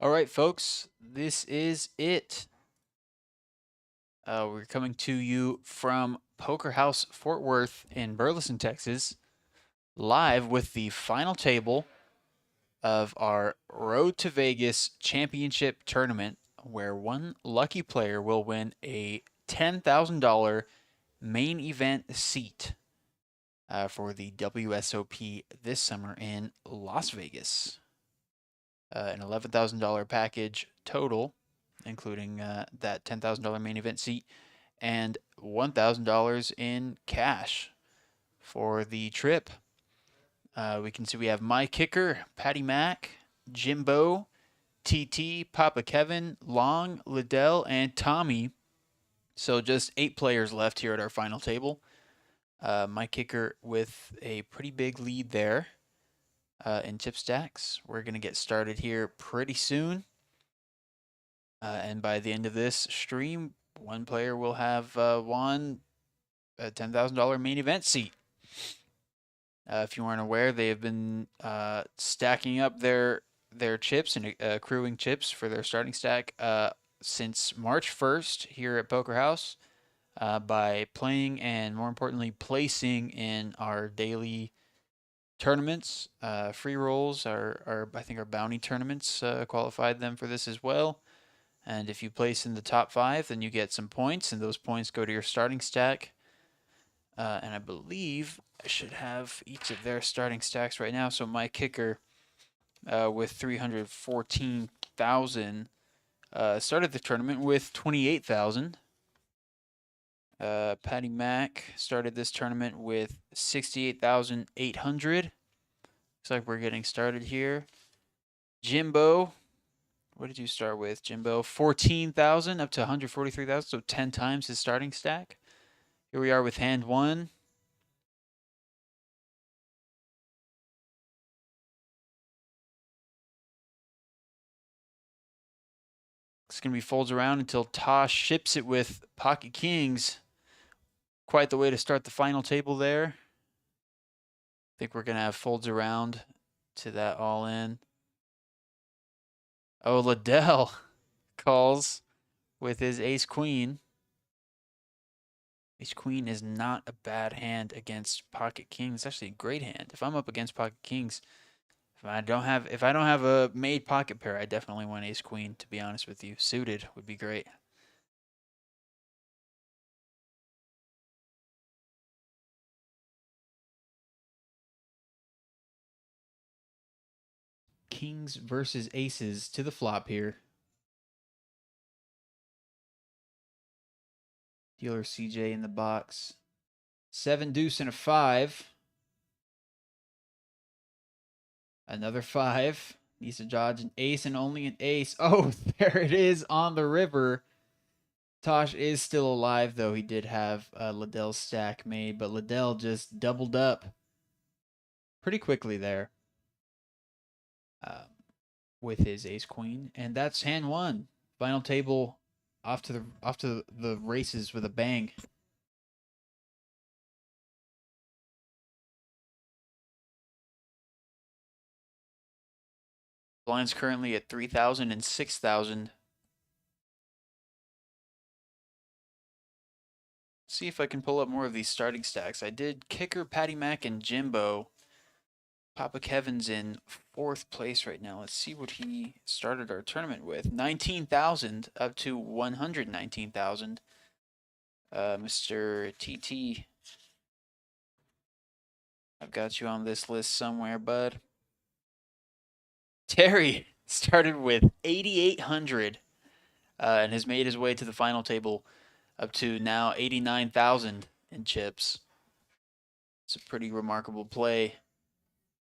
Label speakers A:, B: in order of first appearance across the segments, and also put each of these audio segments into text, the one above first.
A: All right, folks, this is it. We're coming to you from Poker House Fort Worth in Burleson, Texas, live with the final table of our Road to Vegas Championship Tournament, where one lucky player will win a $10,000 main event seat for the WSOP this summer in Las Vegas. An $11,000 package total, including that $10,000 main event seat and $1,000 in cash for the trip. We can see we have my kicker, Patty Mac, Jimbo, TT, Papa Kevin, Long, Liddell, and Tommy. So just 8 players left here at our final table. My kicker with a pretty big lead there in chip stacks. We're going to get started here pretty soon. And by the end of this stream, one player will have won a $10,000 main event seat. If you weren't aware, they have been stacking up their chips and accruing chips for their starting stack since March 1st here at Poker House by playing and, more importantly, placing in our daily tournaments. Free rolls are I think our bounty tournaments qualified them for this as well. And if you place in the top 5, then you get some points, and those points go to your starting stack. And I believe I should have each of their starting stacks right now. So my kicker with 314,000 started the tournament with 28,000. Patty Mac started this tournament with 68,800. Looks like we're getting started here. Jimbo, what did you start with, Jimbo? 14,000 up to 143,000, so 10 times his starting stack. Here we are with hand 1. It's going to be folds around until Tosh ships it with pocket kings. Quite the way to start the final table there. I think we're going to have folds around to that all in. Oh, Liddell calls with his ace queen. Ace queen is not a bad hand against pocket kings. It's actually a great hand. If I'm up against pocket kings, if I don't have a made pocket pair, I definitely want ace queen, to be honest with you. Suited would be great. Kings versus aces to the flop here. Dealer CJ in the box. 7 deuce and a 5. Another 5. Needs to dodge an ace and only an ace. Oh, there it is on the river. Tosh is still alive, though. He did have Liddell's stack made, but Liddell just doubled up pretty quickly there with his ace queen, and that's hand 1. Final table off to the races with a bang. Blind's currently at 3,000 and 6,000. See if I can pull up more of these starting stacks. I did kicker, Patty Mac, and Jimbo. Papa Kevin's in 4th place right now. Let's see what he started our tournament with. 19,000 up to 119,000. Mr. TT, I've got you on this list somewhere, bud. Terry started with 8,800 and has made his way to the final table up to now 89,000 in chips. It's a pretty remarkable play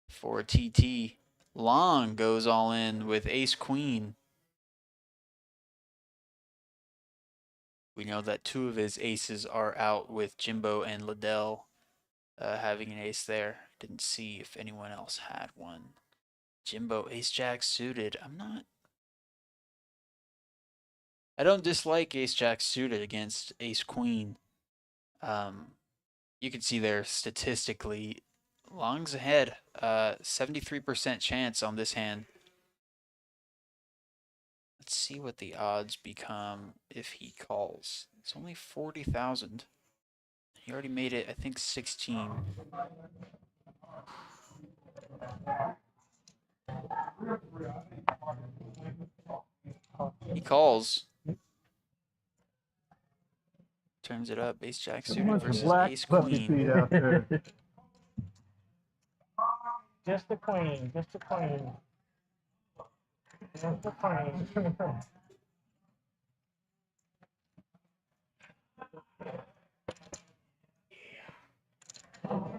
A: for TT. Long goes all in with ace queen. We know that 2 of his aces are out with Jimbo and Liddell having an ace there. Didn't see if anyone else had one. Jimbo ace jack suited. I don't dislike ace jack suited against ace queen. You can see there statistically, Long's ahead. 73% chance on this hand. Let's see what the odds become if he calls. It's only 40,000. He already made it, I think, 16. He calls. Turns it up. Ace Jack suited versus Ace Queen.
B: Out there. Just the queen. Just the queen. Just the queen.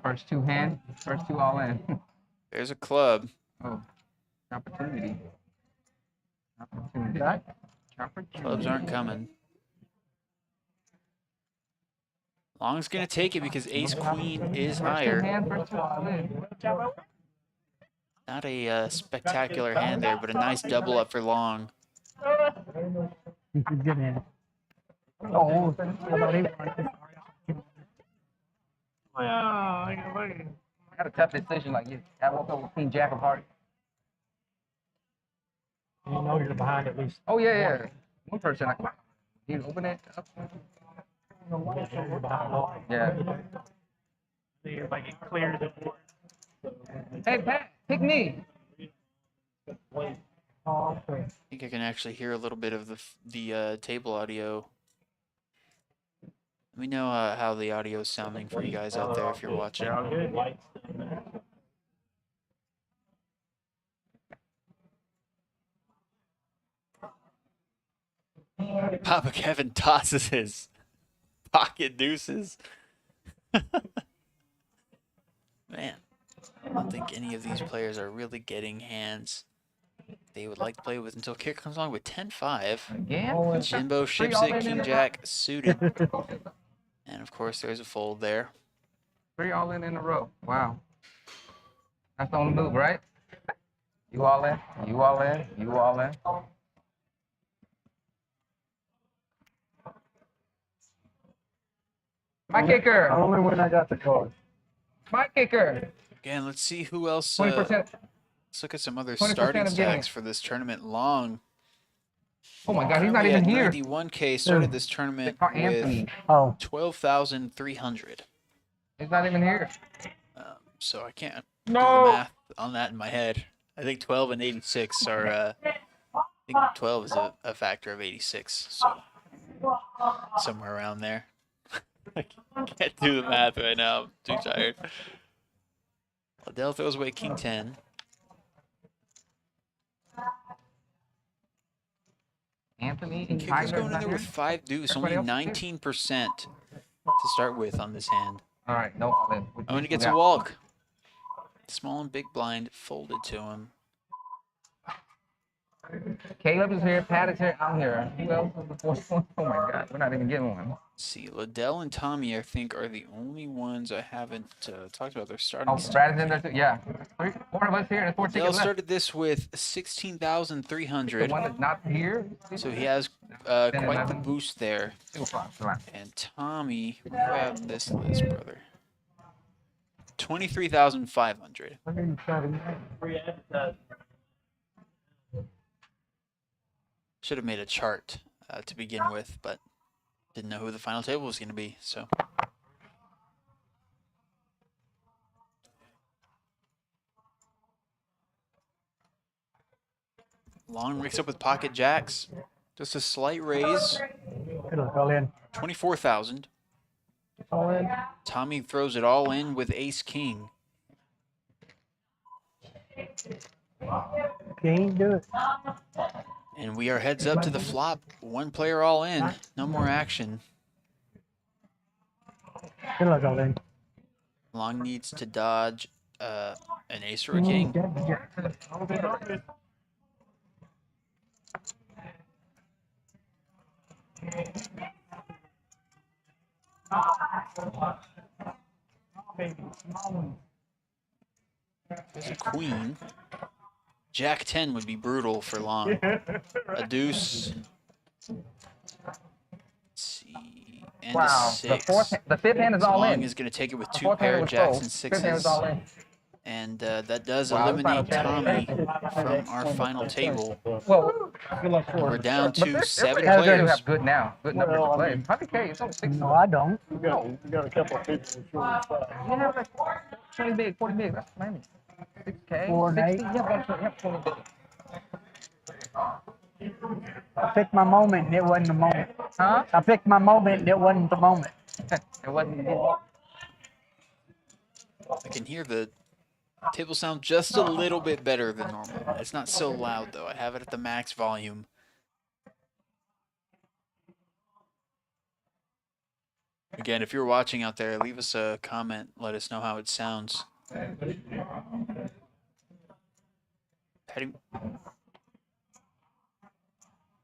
C: First two hand, first two all in.
A: There's a club.
C: Oh, opportunity. Opportunity.
A: Clubs aren't coming. Long's gonna take it because Ace Queen is higher.
C: Hand, first two all in.
A: Not a spectacular hand there, but a nice double up for Long.
B: Good hand. Oh, I
C: Got a tough decision like you. I woke up with Queen Jack of Hearts.
B: You know you're behind at least.
C: Oh yeah. One person. You open it up.
B: You're behind all.
C: Yeah.
B: Everybody get clear the board.
C: Hey Pat, pick me.
B: Oh, okay.
A: I think I can actually hear a little bit of the table audio. Let me know how the audio is sounding for you guys out there if you're watching.
B: Good.
A: Papa Kevin tosses his pocket deuces. Man, I don't think any of these players are really getting hands they would like to play with until Kick comes along with 10-5.
C: Again?
A: Jimbo ships it, King Jack suited. And of course, there's a fold there.
C: 3 all in a row. Wow. That's the only move, right? You all in, you all in, you all in. My kicker.
B: Only when I got the card.
C: My kicker.
A: Again, let's see who else.
C: 20%.
A: Let's look at some other
C: 20%
A: starting
C: of getting
A: stacks for this tournament. Long.
C: Oh my God, he's not
A: Currently
C: even
A: at
C: here.
A: 91K, started this tournament
C: Call
A: with
C: Anthony.
B: Oh.
A: 12,300.
C: He's not even here.
A: So I can't do the math on that in my head. I think 12 and 86 are. I think 12 is a factor of 86, so somewhere around there. I can't do the math right now. I'm too tired. Liddell throws away King 10.
C: Anthony and
A: Kicker's
C: Tiger's
A: going in
C: not
A: there
C: here?
A: with 5 deuce, only
C: Everybody else here?
A: 19% to start with on this hand.
C: All right, no all in.
A: Oh, and he gets a walk. Small and big blind folded to him.
C: Caleb is here. Pat is here. I'm here. Who else is the fourth one? Oh my God, we're not even getting one.
A: Let's see, Liddell and Tommy, I think, are the only ones I haven't talked about their starting
C: Oh,
A: stack.
C: Brad is in there too. Yeah. 4 of us here and 4
A: Liddell
C: tickets left.
A: started this with
C: The
A: 16,300,
C: one that's not here.
A: so he has quite the
C: 11.
A: boost there.
C: 2 o'clock. Relax.
A: And Tommy, grab this list, brother. 23,500. Should have made a chart to begin with, but didn't know who the final table was going to be, so. Long wakes up with pocket jacks. Just a slight raise.
B: Good luck, all in.
A: 24,000.
B: All in.
A: Tommy throws it all in with ace king.
B: King, do it.
A: And we are heads up to the flop. One player all in. No more action.
B: Good luck, all in.
A: Long needs to dodge an ace or a king. There's a queen. Jack 10 would be brutal for Long. A deuce. Let's see. And
C: Wow.
A: a six.
C: The 5th hand is all
A: Long
C: in.
A: is going to take it with
C: The
A: 2
C: fourth hand
A: pair,
C: was
A: jacks
C: full.
A: and
C: 5th hand is
A: sixes.
C: all in.
A: And that does
C: Wow, the final
A: eliminate Tommy from our final table.
C: Well,
B: Good luck
A: And
B: for
A: we're
B: it.
A: down
C: but
A: to
C: they're
A: 7
C: pretty good. You
A: players.
C: have good now. Good numbers to play. 100K is only 6.
B: No, I don't.
D: You got a couple of people with short stuff.
C: You have like 20 big, 40 big. That's plenty. 6K,
B: 4 and
C: 60.
B: 8.
C: You have 20 big.
B: I picked my moment and it wasn't the moment.
C: Huh?
B: I picked my moment and it wasn't the moment.
C: It wasn't.
A: I can hear the table sound just a little bit better than normal. It's not so loud, though. I have it at the max volume. Again, if you're watching out there, leave us a comment. Let us know how it sounds. Patty,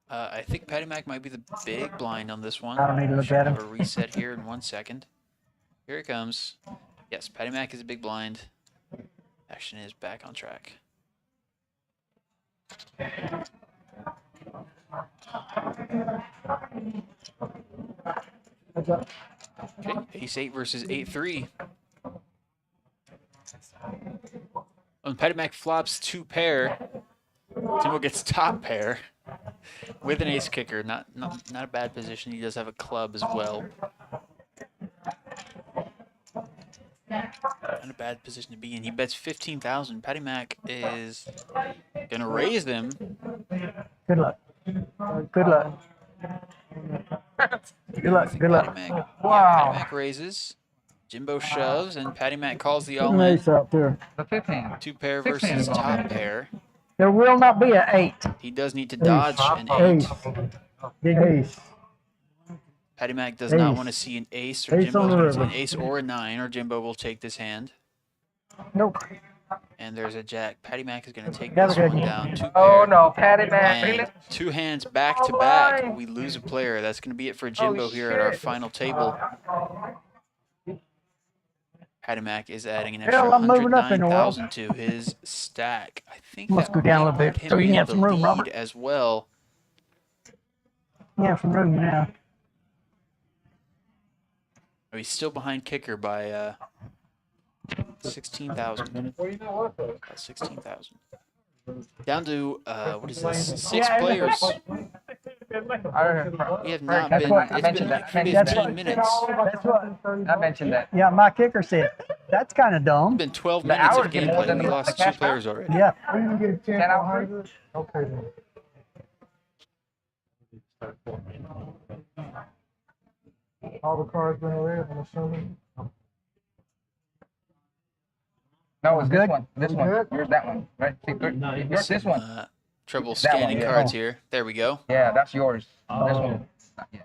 A: I think Patty Mac might be the big blind on this one.
B: I don't need to look
A: Should
B: at
A: have
B: him.
A: a reset here in 1 second. Here it comes. Yes, Patty Mac is a big blind. Action is back on track. Okay, Ace-8 versus 8-3. When Patty Mac flops 2 pair, Timbo gets top pair with an ace kicker. Not a bad position. He does have a club as well. Not a bad position to be in. He bets 15,000. Patty Mac is gonna raise them.
B: Good luck. Good luck. Good luck. Good
A: Patty
B: luck.
A: Mac, yeah,
C: Wow.
A: Patty Mac raises. Jimbo shoves, and Patty Mac calls the
B: Put an
A: all-in.
B: ace out there.
C: The 15.
A: 2 pair
C: 16
A: versus
C: is all
A: top
C: in.
A: pair.
B: There will not be an 8.
A: He does need to dodge an 8.
B: Ace. Big ace.
A: Patty Mac does not
B: Ace.
A: want to see an ace, or
B: Ace
A: Jimbo's
B: on the
A: going to see an
B: river.
A: ace or a 9, or Jimbo will take this hand.
B: Nope.
A: And there's a jack. Patty Mac is going to take
B: Never
A: this
B: good.
A: one down. 2 pair.
C: Oh no, Patty Mac. Really?
A: And 2 hands back to back. We lose a player. That's going to be it for Jimbo here at our
C: shit.
A: final table. Patty Mac is adding an
B: Hell,
A: extra
B: I'm moving up in the world.
A: 109,000 to his stack. I think
B: Must
A: that
B: go down a
A: might
B: little bit
A: put him
B: so you can
A: in
B: have
A: the
B: some room,
A: lead
B: Robert.
A: as well.
B: Yeah, some room now.
A: Oh, he's still behind kicker by 16,000.
D: Well, you know what, though?
A: About 16,000. Down to what is this? 6 players. We have not
B: That's
A: been.
B: what I
A: It's been
C: mentioned
A: like
C: that. I mentioned
A: 15 minutes.
B: That's what.
C: I mentioned that.
B: Yeah, my kicker said. That's kind of
A: It's
B: dumb.
A: been 12
C: The
A: minutes
C: hours
A: of
C: get more
A: gameplay.
C: than
A: We
C: the
A: lost
C: cash
A: 2 players already.
B: Yeah.
D: Are you gonna get a
C: 10
D: chance
C: out
D: on
C: free?
D: it? Okay then. All the cards been red, I'm assuming.
C: No, it's
B: Good?
C: this one. This one.
D: Good?
C: Here's that one. Right? See, yours, this one.
A: Trouble
C: That one,
A: scanning
C: yeah.
A: cards here. There we go.
C: Yeah, that's yours. This one. Yeah.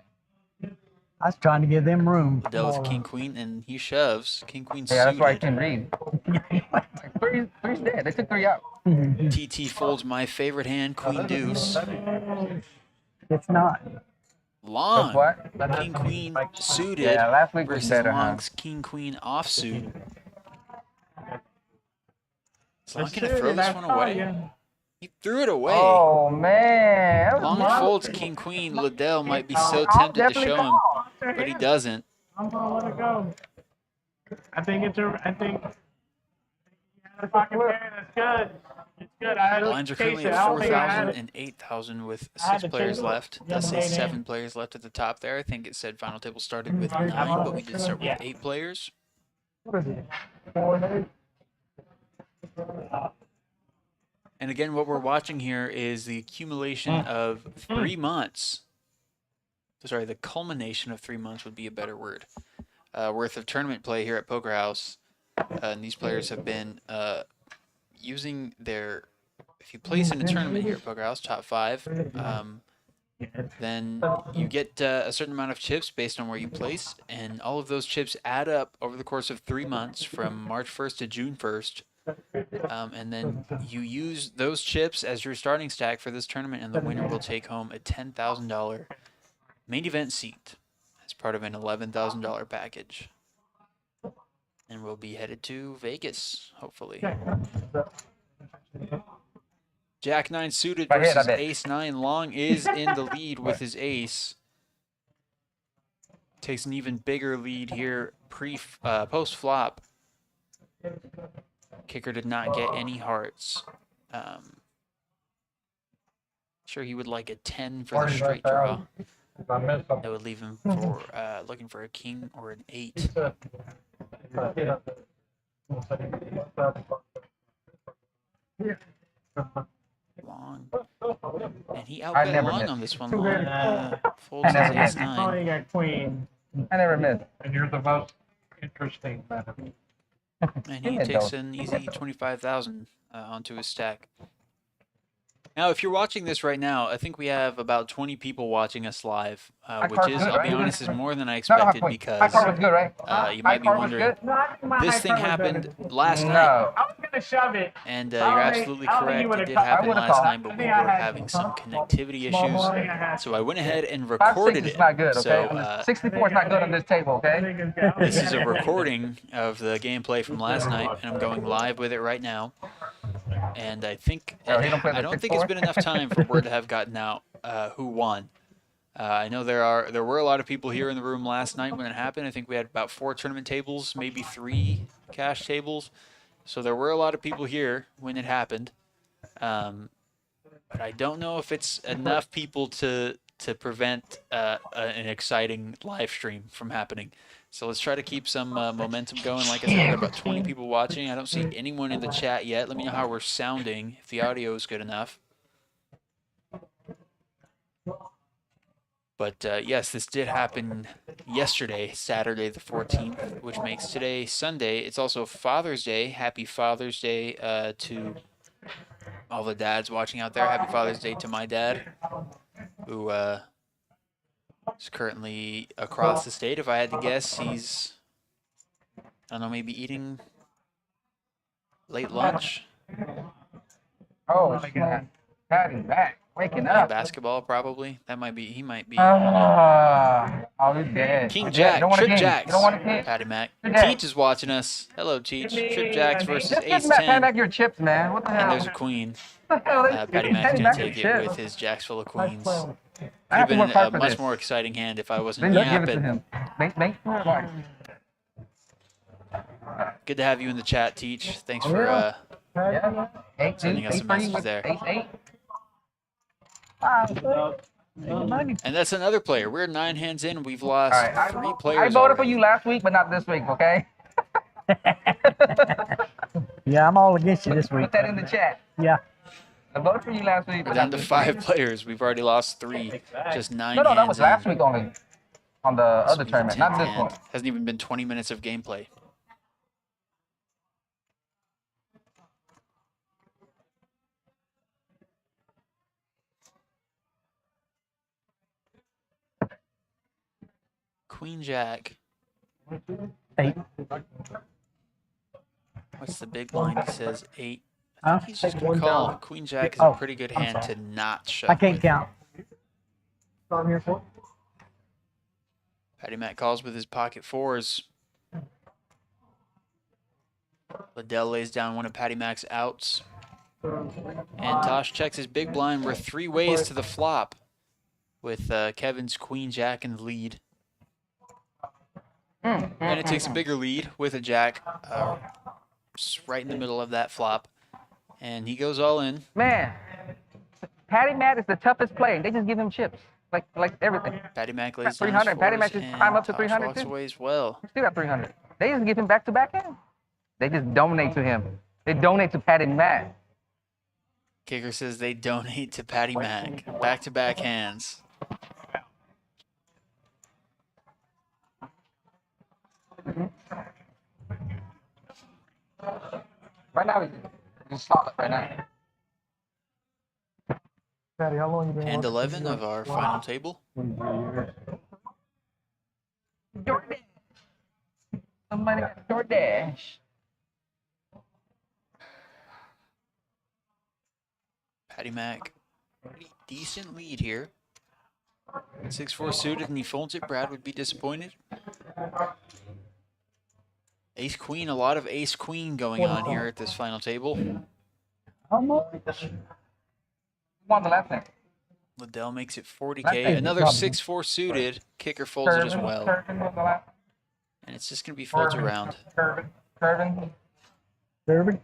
B: I was trying to give them room.
A: Liddell with King Queen, and he shoves. King Queen
C: Yeah, that's why I
A: suited.
C: can read. Like, three's dead. They took 3 out.
A: TT folds my favorite hand, Queen Deuce.
B: It's not.
A: Long.
C: What?
A: King Queen suited
C: Yeah, last week was
A: versus
C: better, huh?
A: Long's King Queen offsuit. Is Long gonna throw this one away? He threw it away.
C: Oh man. That was
A: Long
C: wild.
A: folds King Queen. Liddell might be so
C: I'll
A: tempted to
C: definitely
A: show him,
C: call.
A: but he doesn't.
E: I'm gonna let it go. I think if I can pair, that's good. It's good. I had
A: Lines
E: to
A: are
E: chase
A: currently
E: it.
A: at
E: I don't think I
A: 4,000
E: had it.
A: and 8,000 with
E: I had
A: 6
E: to
A: players
E: chase it.
A: left.
E: Yeah,
A: Does say
E: they did.
A: 7 players left at the top there. I think it said final table started with 9, but we did start with 8 players.
D: What is it? 4 and 8?
A: And again, what we're watching here is the accumulation of 3 months. Sorry, the culmination of 3 months would be a better word. Worth of tournament play here at Poker House. And these players have been using their. If you place in a tournament here at Poker House, top 5, then you get a certain amount of chips based on where you place, and all of those chips add up over the course of 3 months from March 1st to June 1st. And then you use those chips as your starting stack for this tournament, and the winner will take home a $10,000 main event seat as part of an $11,000 package. And we'll be headed to Vegas, hopefully. Jack 9 suited
C: If I hit, I
A: versus
C: bet.
A: Ace 9. Long is in the lead with his ace. Takes an even bigger lead here post flop. Kicker did not get any hearts. Sure, he would like a 10 for the straight draw.
D: If I miss something.
A: That would leave him for looking for a king or an 8. Long. And he
C: I
A: outbid
C: never
A: long
C: miss.
A: on this one. Long folds
C: I
A: his
C: never
A: ace
C: miss.
E: Oh,
A: 9.
E: you got queen.
C: I never miss.
D: And you're the most interesting man.
A: And
C: Give
A: he
C: me a
A: takes
C: dose.
A: an easy 25,000 onto his stack. Now, if you're watching this right now, I think we have about 20 people watching us live, which
C: card's
A: is,
C: good,
A: I'll be
C: right?
A: honest, is more than I
C: No,
A: expected
C: high
A: because
C: card was good, right?
A: you
C: High
A: might be
C: card was
A: wondering,
C: good?
E: No, I think my
A: this
E: high
A: thing
E: card was better.
A: happened last night.
C: No.
E: I was gonna shove it.
A: And
E: I
A: you're
E: don't
A: absolutely
E: think- I don't think you
A: correct. It
E: would've
A: did
E: caught- I
A: happen
C: would've
A: last
C: caught.
A: night, but
E: I
A: we
E: think I
A: were
E: had
A: having some
E: small
A: connectivity
E: ball.
A: issues.
E: I think I had
A: So I went ahead and
C: 5-6
A: recorded
C: is
A: it.
C: not good, okay?
A: So
C: 64 is not good on this table, okay?
A: this is a recording of the gameplay from last night, and I'm going live with it right now. And I think
C: Oh, he don't play
A: I
C: the
A: don't think it's
C: 6-4?
A: been enough time for word to have gotten out who won. I know there were a lot of people here in the room last night when it happened. I think we had about 4 tournament tables, maybe 3 cash tables. So there were a lot of people here when it happened. But I don't know if it's enough people to prevent an exciting live stream from happening. So let's try to keep some momentum going. Like I said, we got about 20 people watching. I don't see anyone in the chat yet. Let me know how we're sounding, if the audio is good enough. But yes, this did happen yesterday, Saturday the 14th, which makes today Sunday. It's also Father's Day. Happy Father's Day to all the dads watching out there. Happy Father's Day to my dad, who is currently across the state. If I had to guess, he's, I don't know, maybe eating late lunch,
C: Oh, snap. Patty back. Waking
A: playing
C: up.
A: basketball probably. That might be, he might be.
C: Oh, he's dead.
A: King
C: He's dead.
A: Jack,
C: You don't want a
A: Trip
C: king.
A: Jacks,
C: You don't want a king.
A: Patty Mac.
C: Trip Jack.
A: Teach is watching us. Hello, Teach. Trip Jacks versus
C: Just
A: Ace
C: give Patty
A: 10.
C: back your chips, man. What the
A: And
C: hell?
A: there's a queen.
C: What the hell?
A: Patty Mac's
C: Patty
A: going
C: back
A: to
C: your
A: take it
C: chips.
A: with his jacks full of queens.
C: I
A: Could
C: have
A: have
C: to
A: been
C: work hard
A: a
C: for
A: much
C: this.
A: more exciting hand if I
C: Then
A: wasn't
C: just give it to
A: yapping.
C: him. Make. Right.
A: Good to have you in the chat, Teach. Thanks for
C: Yeah. 8,
A: Sending us a message there.
C: 8.
B: Money.
A: and that's another player. We're 9 hands in. We've lost
C: All right.
A: 3
C: I
A: players
C: voted for
A: already.
C: you last week, but not this week, okay?
B: Yeah, I'm all against you this week.
C: Put that in the chat.
B: Yeah.
C: I voted for you last week,
A: We're
C: but
A: down
C: not
A: to
C: this
A: 5
C: week.
A: players. We've already lost 3. Just 9
C: No,
A: hands
C: that was last
A: in.
C: week only. On the other
A: Sweet
C: tournament,
A: 10th
C: not this
A: hand.
C: one.
A: Hasn't even been 20 minutes of gameplay. Queen Jack.
B: 8.
A: What's the big blind? He says 8. I
B: Huh?
A: think he's just going to call. Queen Jack is
B: Oh,
A: a pretty good hand to not shove
B: I can't
A: with.
B: count.
D: I'm here for.
A: Patty Mac calls with his pocket 4s. Liddell lays down one of Patty Mac's outs. And Tosh checks his big blind. We're 3 ways to the flop with Kevin's Queen Jack in the lead. And it takes a bigger lead with a Jack right in the middle of that flop. And he goes all in.
C: Man, Patty Matt is the toughest player. They just give him chips, like everything.
A: Patty Mac lays down his
C: 300. Patty Mac
A: 4s,
C: just
A: and
C: climb up to
A: Tosh
C: 300
A: walks
C: too.
A: away as well.
C: Still got 300. They just give him back-to-back hands. They just donate to him. They donate to Patty Matt.
A: Kicker says they donate to Patty Mac. Back-to-back hands.
C: Right now, he's just solid right now.
D: Patty, how long you been
A: Hand
D: watching?
A: 11 of our final table.
D: 23 years.
C: DoorDash. Somebody got DoorDash.
A: Patty Mac, pretty decent lead here. 6-4 suited and he folds it. Brad would be disappointed. Ace Queen, a lot of Ace Queen going on here at this final table.
B: How much?
C: Won the last thing.
A: Liddell makes it
B: I
A: 40K.
B: think
A: Another
B: probably-
A: 6-4 suited. Kicker folds it as well.
C: Curvin was the last.
A: And it's just going to be folds around.
C: Curvin.
B: Derby.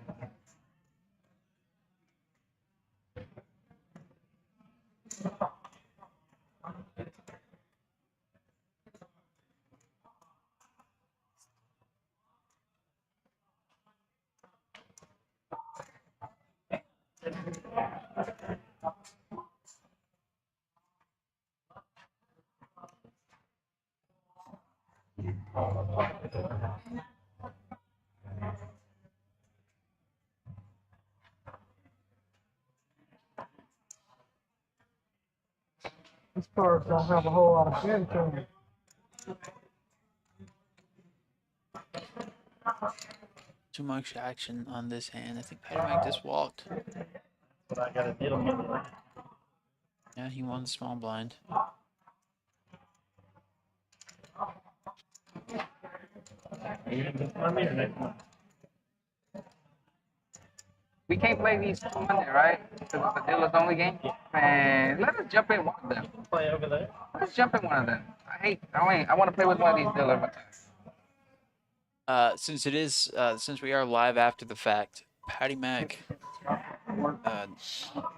D: These cards don't have a whole lot of spin to them.
A: Too much action on this hand. I think Patty Mac just walked.
E: But I got a deal with it.
A: Yeah, he won the small blind.
E: I mean, next one.
C: We can't play these Monday, right? Because it's a dealers only game. Man, let us jump in one of them.
E: Play over there.
C: Let's jump in one of them. I want to play with one of these dealers.
A: Since we are live after the fact, Patty Mac.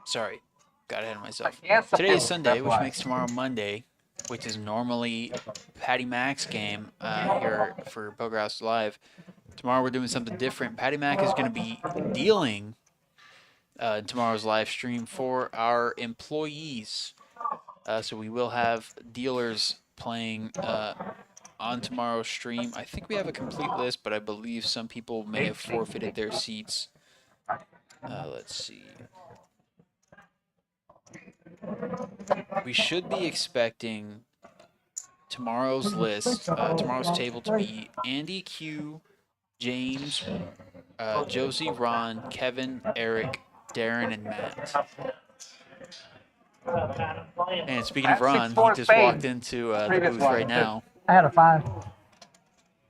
A: Sorry, got ahead of myself.
C: Yes,
A: Today is
C: that's
A: Sunday, which
C: why.
A: makes tomorrow Monday, which is normally Patty Mac's game here for Poker House Live. Tomorrow we're doing something different. Patty Mac is going to be dealing tomorrow's live stream for our employees. So we will have dealers playing on tomorrow's stream. I think we have a complete list, but I believe some people may have forfeited their seats. Let's see. We should be expecting tomorrow's list, tomorrow's table to be Andy Q, James, Josie, Ron, Kevin, Eric, Darren, and Matt. And speaking of Ron, he just walked into the booth right now.
B: I had a 5.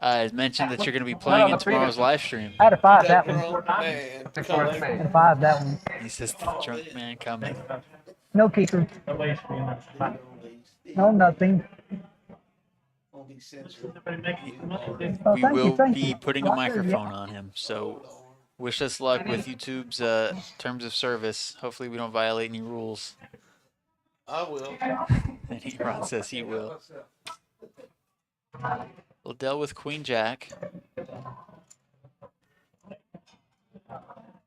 A: It mentioned that you're going to be playing in tomorrow's live stream.
B: I had a 5 that one. I
D: Man,
B: had a 5 that one.
A: He says the drunk man coming.
B: No keeper.
E: Nobody's
B: No nothing. Oh,
A: We will be putting a microphone on him, so wish us luck with YouTube's terms of service. Hopefully we don't violate any rules.
D: I will.
A: And Ron says he will. Liddell with Queen Jack. I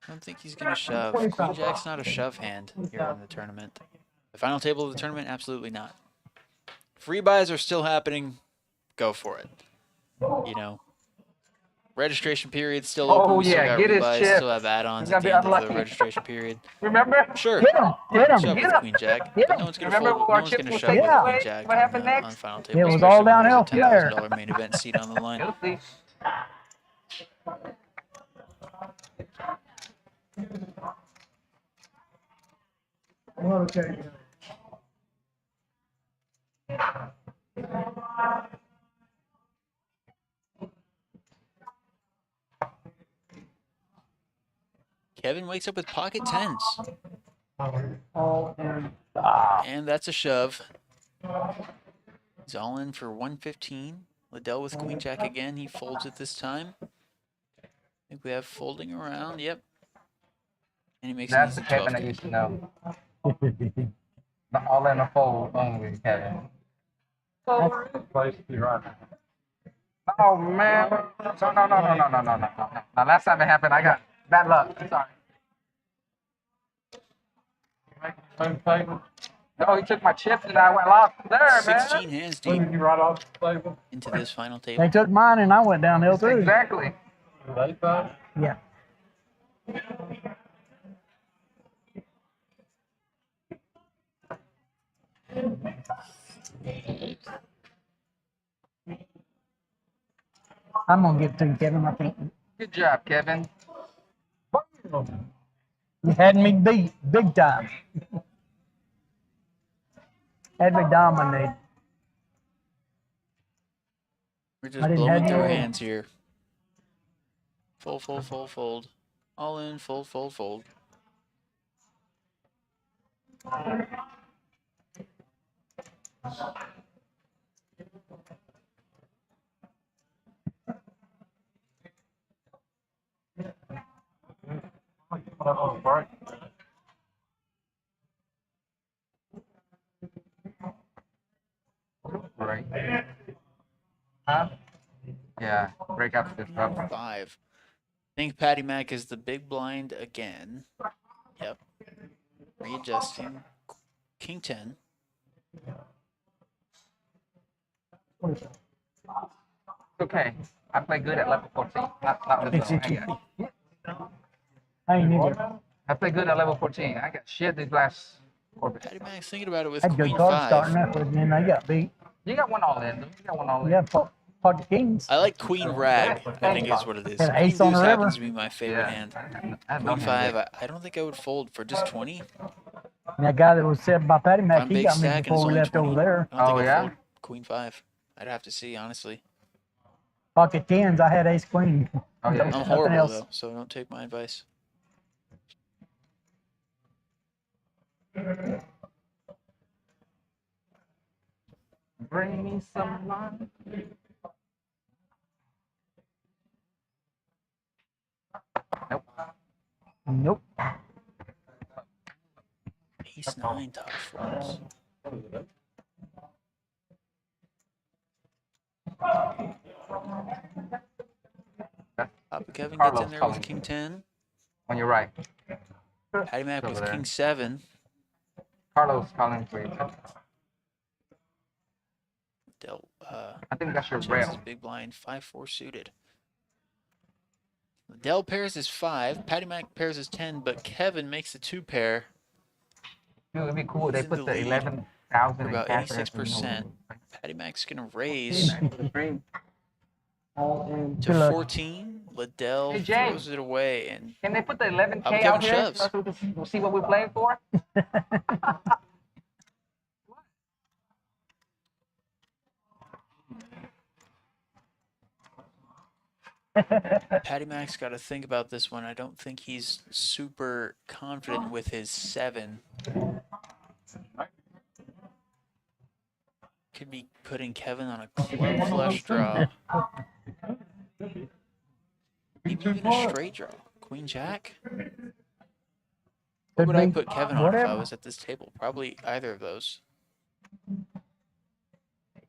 A: don't think he's going to shove. Queen Jack's not a shove hand here in the tournament. The final table of the tournament, absolutely not. Free buys are still happening. Go for it. You know, registration period's still open.
C: Oh,
A: We still
C: yeah,
A: got
C: get his
A: rebuys,
C: chip.
A: still have add-ons
C: He's
A: at the
C: gonna
A: end
C: be
A: of the
C: unlucky.
A: registration period.
C: Remember?
A: Sure.
B: Hit him. Hit
A: Shove
B: him.
A: with Queen Jack.
B: Hit
A: But
B: him.
A: no one's going
C: Remember
A: to
C: who our
A: shove
C: chips
A: with
C: was
A: Queen
C: taken away?
A: Jack
C: What happened
A: on
C: next?
A: final table.
B: It was
A: especially
B: all
A: when there's
B: downhill
A: a
B: from there.
A: $10,000 main event seat on the line.
C: You'll see.
D: Okay.
A: Kevin wakes up with pocket tens.
B: All in.
A: And that's a shove. He's all in for 115. Liddell with Queen Jack again. He folds it this time. I think we have folding around. Yep. And he makes
C: That's
A: an
C: the
A: easy
C: Kevin
A: 12.
C: I used to know. The all in a fold only Kevin.
D: Place to be right.
C: Oh man. No. Now last time it happened, I got bad luck. I'm sorry.
D: Same table.
C: No, he took my chips and I went lost there,
A: 16
C: man.
A: hands
D: When
A: deep
D: did you write off the table?
A: into this final
B: They
A: table.
B: took mine and I went downhill too.
C: Exactly.
D: They thought.
B: Yeah. I'm gonna give it to you, Kevin. I think
C: Good job, Kevin.
B: you had me beat big time. Had me dominated.
A: We're
B: I
A: just
B: didn't
A: blowing
B: have
A: through
B: no-
A: hands here. Fold, fold, fold, fold. All in, fold, fold, fold.
E: on break.
C: Right. Huh? Yeah. Break up this stuff.
A: 5. I think Patty Mac is the big blind again. Yep. Readjusting. King 10.
C: It's okay. I play good at level 14. Not this level.
B: I ain't either.
C: I play good at level 14. I got shit these last orbits.
A: Patty Mac's thinking about it with
B: Had good
A: Queen
B: cards starting
A: 5.
B: up with me, and they got beat.
C: You got one all in, dude. You got one all in.
B: Yeah, pocket kings.
A: I like Queen Rag, I think is what it is.
B: Had
A: Queen
B: ace on
A: Deuce
B: the river.
A: happens to be my favorite hand. Queen 5, I don't think I would fold for just 20.
B: And that guy that was said by Patty
A: If
B: Mac,
A: I'm
B: he
A: big
B: got me
A: stack and it's
B: before we
A: only
B: left
A: 20,
B: over there.
A: I don't think
C: Oh,
A: I'd
C: yeah?
A: fold Queen 5. I'd have to see, honestly.
B: Pocket tens, I had ace queen.
C: Oh, yeah.
A: I'm
B: Nothing
A: horrible,
B: else.
A: though, so don't take my advice.
C: Bring me some wine. Nope.
B: Nope.
A: Ace 9 top fours. Papa Kevin gets
C: Carlos
A: in there
C: calling
A: with
C: me.
A: King 10.
C: On your right.
A: Patty Mac
C: Over
A: with
C: there.
A: King 7.
C: Carlos calling for you.
A: Dealt,
C: I think that's your
A: chances
C: rail.
A: big blind 5-4 suited. Dell pairs is 5. Patty Mac pairs is 10, but Kevin makes the 2 pair.
C: Dude, it'd be cool if they
A: He's in
C: put
A: the
C: the
A: lead
C: 11,000
A: for
C: in
A: about
C: cash.
A: 86%. Patty Mac's gonna raise
D: All in.
A: to
B: Good luck.
A: 14. Liddell
C: Hey, James.
A: throws it away, and
C: Can they put the 11K
A: Kevin
C: out here
A: shoves.
C: so we can see what we're playing for?
A: Patty Mac's got to think about this one. I don't think he's super confident with his 7. Could be putting Kevin on a club flush draw. Maybe even a straight draw. Queen Jack? What
B: Could
A: would I
B: be.
A: put Kevin on if I
B: Whatever.
A: was at this table? Probably either of those.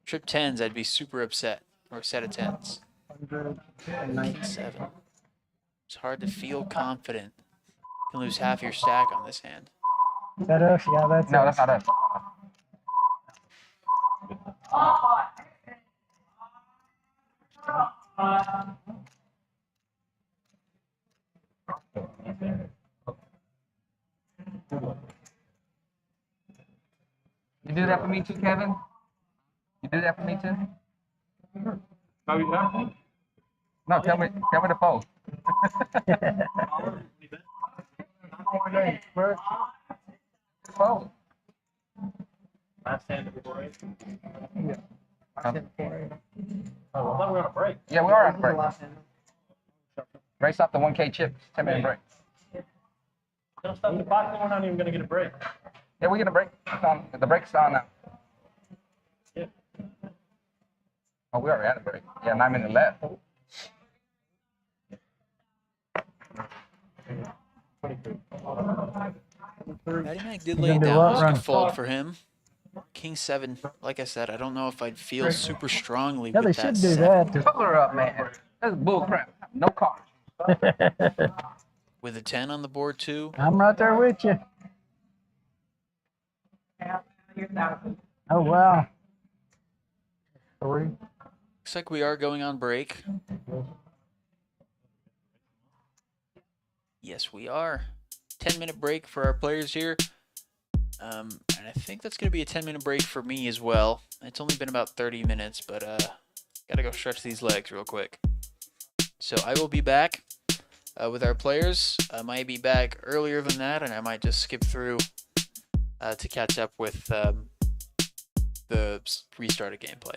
A: Trip 10s, I'd be super upset. Or set of 10s.
D: 190.
A: King 7. It's hard to feel confident. You can lose half your stack on this hand.
B: Is that us? Yeah, that's
C: No,
B: us.
C: that's not us. You do that for me too, Kevin? You do that for me too?
E: Oh, you got
C: No, tell me the phone. Phone.
E: Last hand before it.
D: Yeah.
C: Huh?
E: Oh, I thought we were on a break.
C: Yeah, we are on
D: This is the
C: break.
D: last hand.
C: Race off the 1K chips. 10-minute break.
E: Don't stop the clock. We're not even going to get a break.
C: Yeah, we get a break. It's on. The break's on now.
E: Yeah.
C: Oh, we already had a break. Yeah, 9 minutes left.
A: Patty Mac did
B: You
A: lay
B: gonna
A: it
B: do
A: down.
B: what?
A: It was a
B: Run.
A: good fold for him. King 7, like I said, I don't know if I'd feel super strongly
B: Yeah, they
A: with
B: should
A: that
B: do
A: 7.
B: that.
C: Color up, man. That's bull crap. No cards.
A: With a 10 on the board too.
B: I'm right there with you. Oh, wow.
D: 3.
A: Looks like we are going on break. Yes, we are. 10-minute break for our players here. And I think that's going to be a 10-minute break for me as well. It's only been about 30 minutes, but gotta go stretch these legs real quick. So I will be back with our players. I might be back earlier than that, and I might just skip through to catch up with the restarted gameplay.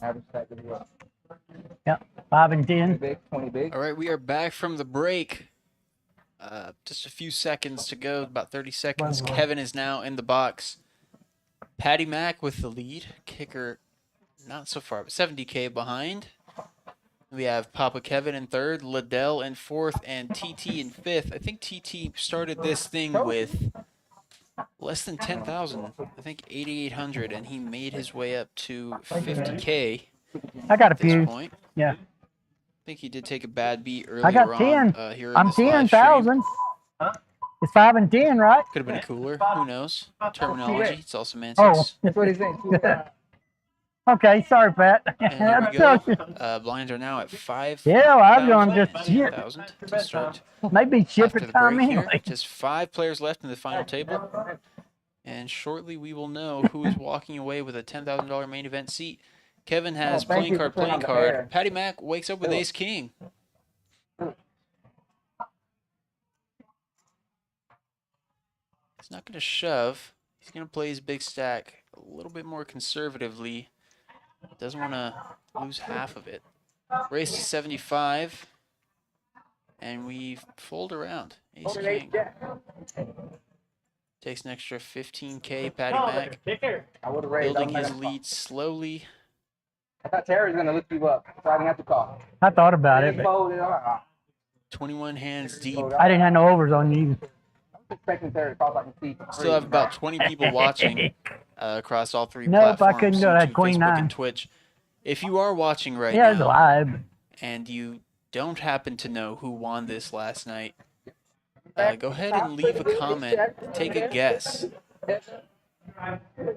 C: Average stack of the row.
B: Yep. 5 and
C: 20
B: 10.
C: big, 20 big.
A: All right, we are back from the break. Just a few seconds to go, about 30 seconds. Kevin is now in the box. Patty Mac with the lead. Kicker not so far, but 70K behind. We have Papa Kevin in third, Liddell in fourth, and TT in fifth. I think TT started this thing with less than 10,000. I think 8,800, and he made his way up to 50K
B: I got a
A: at this
B: few.
A: point.
B: Yeah.
A: I think he did take a bad beat earlier
B: I got
A: on
B: 10.
A: here in
B: I'm
A: this live stream.
B: 10,000. It's 5 and 10, right?
A: Could have been cooler. Who knows? Terminology. It's all
B: Oh.
A: semantics.
C: That's what he's saying.
B: Okay, sorry, Pat.
A: And here we go. Blinds are now at 5.
B: Yeah, well, I'm going to just
A: 10,000 to start
B: maybe ship
A: after
B: it
A: the
B: time
A: break here.
B: anyway.
A: Just 5 players left in the final table. And shortly we will know who is walking away with a $10,000 main event seat. Kevin has playing card. Patty Mac wakes up with ace king. He's not going to shove. He's going to play his big stack a little bit more conservatively. Doesn't want to lose half of it. Race to 75. And we fold around. Ace king. Takes an extra 15K. Patty Mac
C: I would have raised.
A: building his lead slowly.
C: I thought Terry's going to lift you up, so I didn't have to call.
B: I thought about it,
C: He
B: but
C: folded.
A: 21 hands deep.
B: I didn't have no overs on you.
C: I'm expecting Terry to call so I can see.
A: Still have about 20 people watching across all 3
B: Nope, I
A: platforms.
B: couldn't do it. I had
A: YouTube,
B: queen
A: Facebook,
B: nine.
A: and Twitch. If you are watching right
B: Yeah, it's
A: now
B: live.
A: and you don't happen to know who won this last night, go ahead and leave a comment. Take a guess.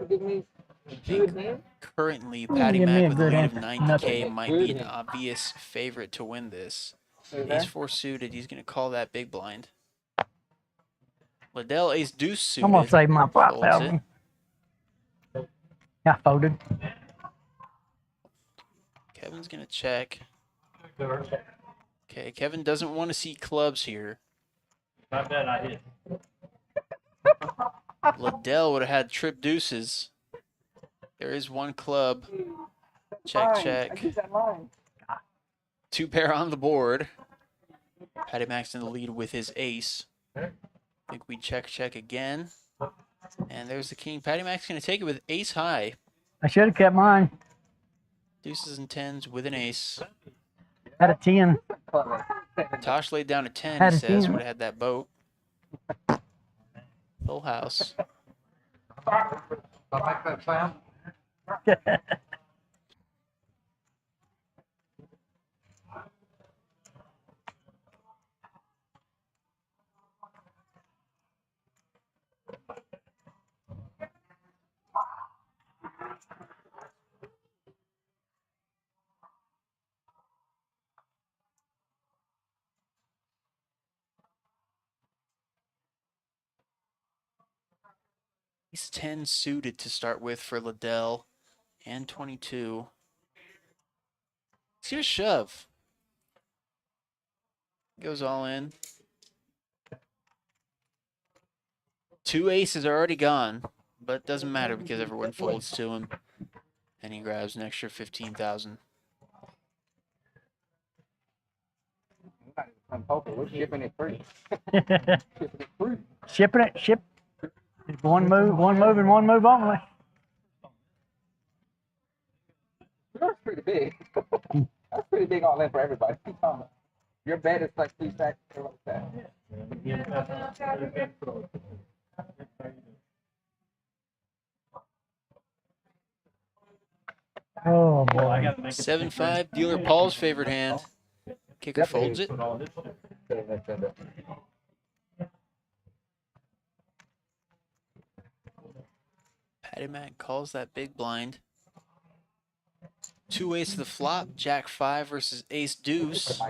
C: Give me
A: I think currently Patty
B: Give me
A: Mac
B: a
A: with a
B: good
A: lead of
B: answer.
A: 90K might be an obvious favorite to win this. Ace 4 suited. He's going to call that big blind. Liddell ace deuce suited.
B: I'm going to save my
A: folds
B: 5,000.
A: it.
B: Yeah, folded.
A: Kevin's going to check. Okay, Kevin doesn't want to see clubs here.
E: Not bad, I hit.
A: Liddell would have had trip deuces. There is one club. Check, check. 2 pair on the board. Patty Mac's in the lead with his ace. I think we check, check again. And there's the king. Patty Mac's going to take it with ace high.
B: I should have kept mine.
A: Deuces and tens with an ace.
B: Had a 10.
A: Tosh laid down a 10,
B: Had
A: he
B: a
A: says.
B: 10.
A: Would have had that boat. Full house.
D: I'll make that sound.
A: Ace 10 suited to start with for Liddell. And 22. He's going to shove. Goes all in. 2 aces are already gone, but it doesn't matter because everyone folds to him. And he grabs an extra 15,000.
C: We're shipping it free.
B: Shipping it, ship. One move and one move only.
C: That's pretty big. That's pretty big all in for everybody. Your bet is like 2 stacks or like that.
B: Oh boy.
A: 7-5, dealer Paul's favorite hand. Kicker folds it. Patty Mac calls that big blind. 2 ace to the flop. Jack 5 versus ace deuce.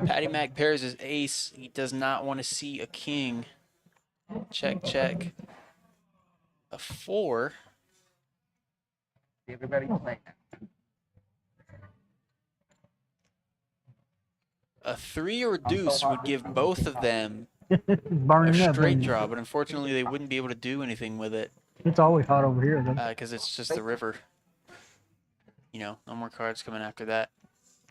A: Patty Mac pairs his ace. He does not want to see a king. Check, check. A 4.
C: Everybody playing.
A: A 3 or a deuce would give both of them
B: Burning
A: a
B: up.
A: straight
B: isn't it?
A: draw, but unfortunately they wouldn't be able to do anything with it
B: It's always hot over here, though.
A: because it's just the river. You know, no more cards coming after that.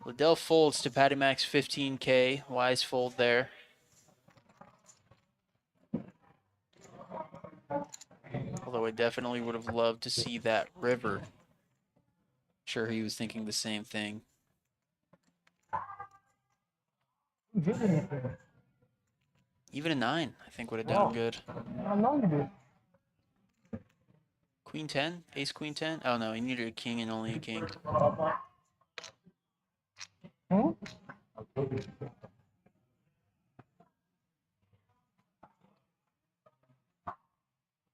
A: Liddell folds to Patty Max 15K. Wise fold there. Although I definitely would have loved to see that river. Sure, he was thinking the same thing. Even a 9, I think, would have done good.
D: I know you did.
A: Queen 10? Ace Queen 10? Oh no, he needed a king and only a king.
D: Hmm?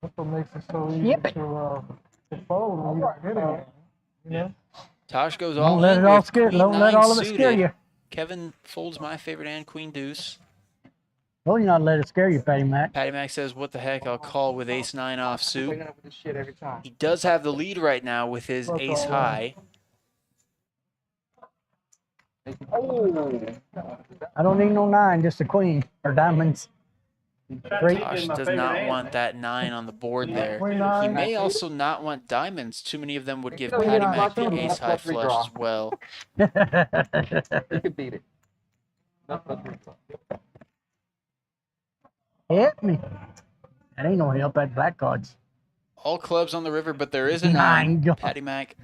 D: That's what makes it so easy
B: Yep.
D: to fold when you hit it. You know?
A: Tosh goes
B: Don't
A: all
B: let
A: in
B: it all
A: with
B: scare.
A: Queen
B: Don't
A: 9
B: let all of it scare
A: suited.
B: you.
A: Kevin folds my favorite hand, Queen Deuce.
B: Well, you not let it scare you, Patty Mac.
A: Patty Mac says, what the heck, I'll call with Ace 9 offsuit.
C: Waking up with this shit every time.
A: He does have the lead right now with his Ace High.
C: Oh,
B: I don't need no 9, just a queen or diamonds. Great.
A: Tosh does not want that 9 on the board there. He may also not want diamonds. Too many of them would give Patty Mac the Ace High flush as well.
C: you can beat it.
B: Hit me. That ain't no help at black cards.
A: All clubs on the river, but there is a 9.
B: 9, God.
A: Patty Mac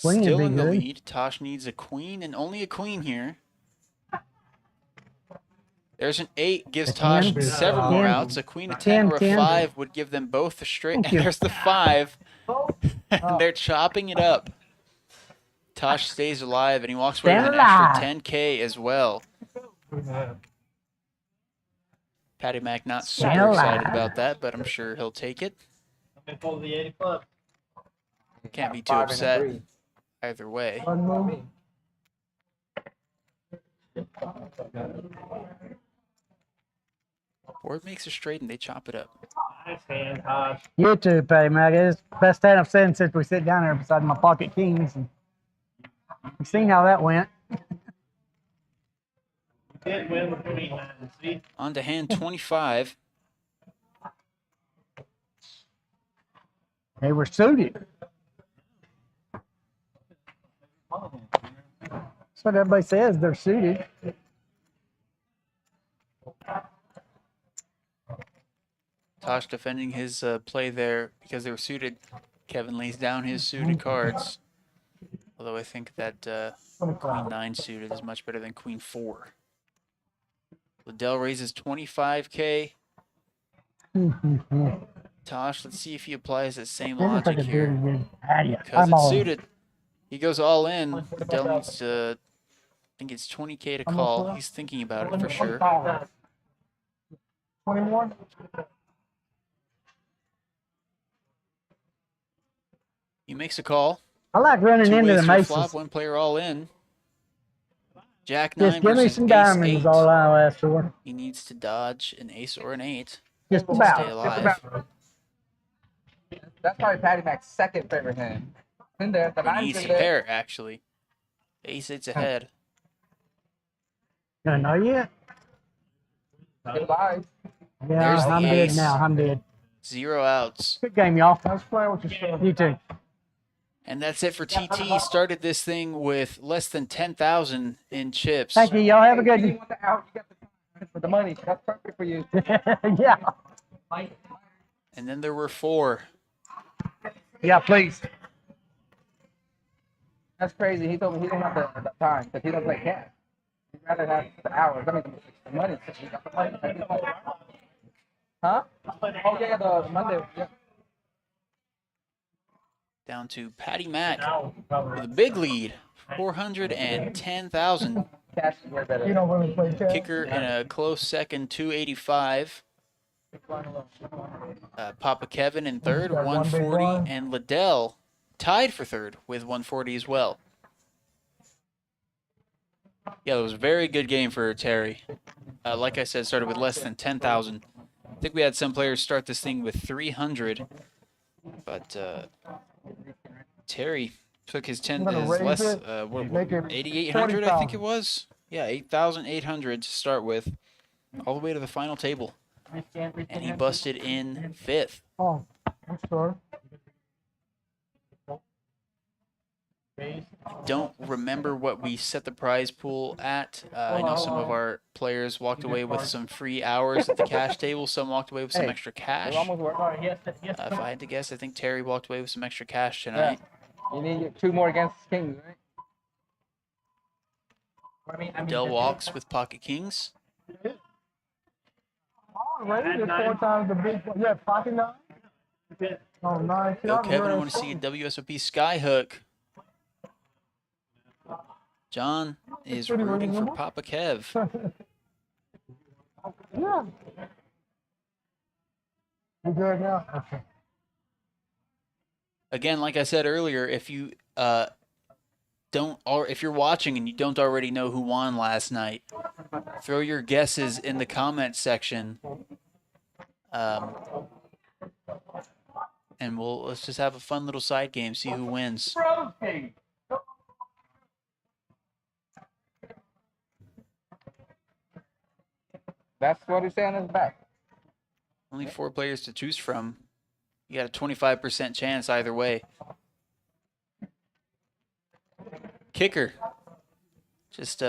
B: Queen would
A: still
B: be
A: in the
B: good.
A: lead. Tosh needs a queen and only a queen here. There's an 8, gives
B: A
A: Tosh
B: 10.
A: several more
B: 10.
A: outs. A queen, a 10, or a
B: 10.
A: 5 would give them both a straight.
B: Thank
A: And
B: you.
A: there's the 5. And they're chopping it up. Tosh stays alive, and he walks away with
B: Stand
A: an extra
B: alive.
A: 10K as well.
D: Yeah.
A: Patty Mac not
B: Stand
A: super excited
B: alive.
A: about that, but I'm sure he'll take it.
E: I'm gonna fold the 80 club.
A: Can't be too
C: 5 and a
A: upset
C: 3.
A: either way.
D: One move.
A: Board makes a straight, and they chop it up.
E: Nice hand, Tosh.
B: You too, Patty Mac. It's the best hand I've seen since we sit down there beside my pocket kings. And you seen how that went.
E: Did win with Queen 9. See?
A: On to hand 25.
B: They were suited. That's what everybody says. They're suited.
A: Tosh defending his play there because they were suited. Kevin lays down his suited cards. Although I think that Queen 9 suited is much better than Queen 4. Liddell raises 25K. Tosh, let's see if he applies that same logic here. Because it's suited. He goes all in. Liddell needs to, I think it's 20K to call. He's thinking about it for sure.
D: 20 more?
A: He makes a call.
B: I like running
A: Two
B: into
A: ways
B: the
A: to a
B: maces.
A: flop, one player all in. Jack 9
B: Just give me
A: versus
B: some
A: Ace
B: diamonds
A: 8.
B: is all I'll ask for.
A: He needs to dodge an ace or an 8
B: Just
A: to
B: about.
A: stay alive.
C: That's probably Patty Mac's second favorite hand. In there, the
A: An
C: 9's
A: easy
C: in there.
A: pair, actually. Ace 8's ahead.
B: Don't know yet.
C: Still live.
B: Yeah,
A: There's the
B: I'm dead
A: ace.
B: now. I'm dead.
A: 0 outs.
B: Good game, y'all.
D: Let's play what you said.
B: You too.
A: And that's it for TT. Started this thing with less than 10,000 in chips.
B: Thank you. Y'all have a good
C: You
B: one.
C: want the out, you got the for the money. That's perfect for you.
B: Yeah.
A: And then there were 4.
B: Yeah, please.
C: That's crazy. He told me he don't have the time because he doesn't play cash. He'd rather have the hours. I mean, the money. He got the money. Huh? Oh, yeah, the Monday. Yeah.
A: Down to Patty Mac
E: Now,
A: with
E: probably.
A: a big lead. 410,000.
C: Cash is way better.
D: You don't really play cash.
A: Kicker in a close second, 285. Papa Kevin in third,
D: Got one big
A: 140.
D: blind.
A: And Liddell tied for third with 140 as well. Yeah, it was a very good game for Terry. Like I said, started with less than 10,000. I think we had some players start this thing with 300. But Terry took his
D: I'm gonna raise
A: less,
D: it,
A: what,
D: make it
A: 8,800, I think it
D: 20,000.
A: was. Yeah, 8,800 to start with, all the way to the final table. And he busted in 5th.
D: Oh, I'm sorry.
A: Don't remember what we set the prize pool at. I know some of our players walked away with some free hours at the cash table. Some walked away with some
C: Hey,
A: extra
C: It
A: cash.
C: almost worked.
A: If I had to guess, I think Terry walked away with some extra cash
C: Yeah.
A: tonight.
C: You need 2 more against Kings, right?
A: Dell walks with pocket kings.
D: Already, it's 4 times the big one. Yeah, pocket 9. Oh, 9. See,
A: Go
D: I'm
A: Kevin, I
D: good.
A: want to see a WSOP skyhook. John is
D: Pretty
A: rooting for
D: reasonable.
A: Papa Kev.
D: Yeah. You good now? Okay.
A: Again, like I said earlier, if you if you're watching and you don't already know who won last night, throw your guesses in the comment section. And let's just have a fun little side game, see who wins.
C: That's what he said on his back.
A: Only 4 players to choose from. You got a 25% chance either way. Kicker. Just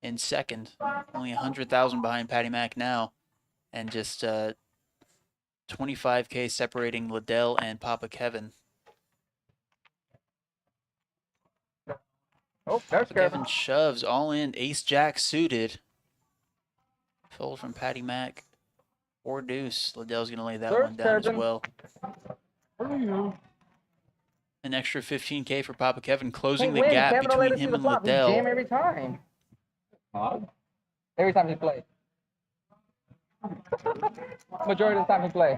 A: in second. Only 100,000 behind Patty Mac now. And just 25K separating Liddell and Papa Kevin.
C: Oh, there's
A: Kevin
C: Kevin.
A: shoves all in, ace jack suited. Fold from Patty Mac or deuce. Liddell's going to lay that
C: There's
A: one down as
C: Kevin.
A: well. An extra 15K for Papa Kevin, closing the gap
C: Kevin don't let
A: between
C: us see
A: him
C: the
A: and
C: flop. He jam
A: Liddell.
C: every time. Every time he plays. Majority of the time he plays.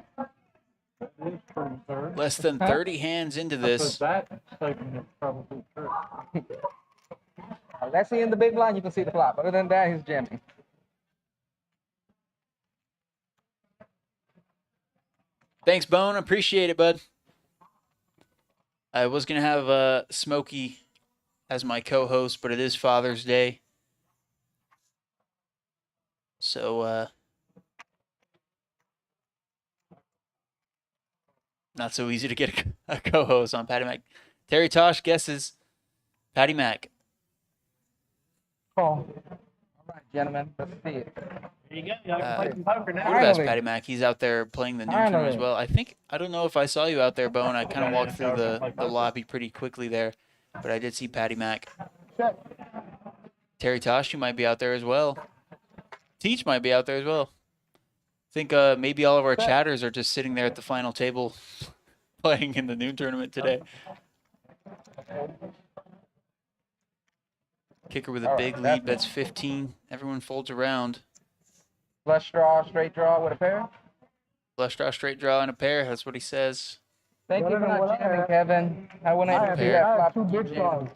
A: Less than 30 hands into this.
E: That statement is probably true.
C: Unless he's in the big blind, you can see the flop. Other than that, he's jamming.
A: Thanks, Bone. Appreciate it, bud. I was going to have Smokey as my co-host, but it is Father's Day. So, not so easy to get a co-host on Patty Mac. Terry Tosh guesses Patty Mac.
C: All right, gentlemen, let's see it.
E: There you go. Y'all can play some poker
A: I
E: now.
A: would have asked
C: Finally.
A: Patty Mac. He's out there playing the new tournament as
C: Finally.
A: well. I don't know if I saw you out there, Bone. I kind of walked through the lobby pretty quickly there, but I did see Patty Mac.
D: Check.
A: Terry Tosh, you might be out there as well. Teach might be out there as well. I think maybe all of our chatters are just sitting there at the final table playing in the noon tournament today. Kicker with a
C: All
A: big
C: right,
A: lead,
C: that's
A: bets 15. Everyone folds around.
C: Flush draw, straight draw with a pair.
A: Flush draw, straight draw, and a pair. That's what he says.
C: Thank you for
D: Better than what
C: not
D: I
C: jamming,
D: had.
C: Kevin. I went
D: I
C: ahead
D: had,
C: and
A: pair.
C: do that
D: I had
C: flop.
D: 2 big
C: Jam.
D: stars.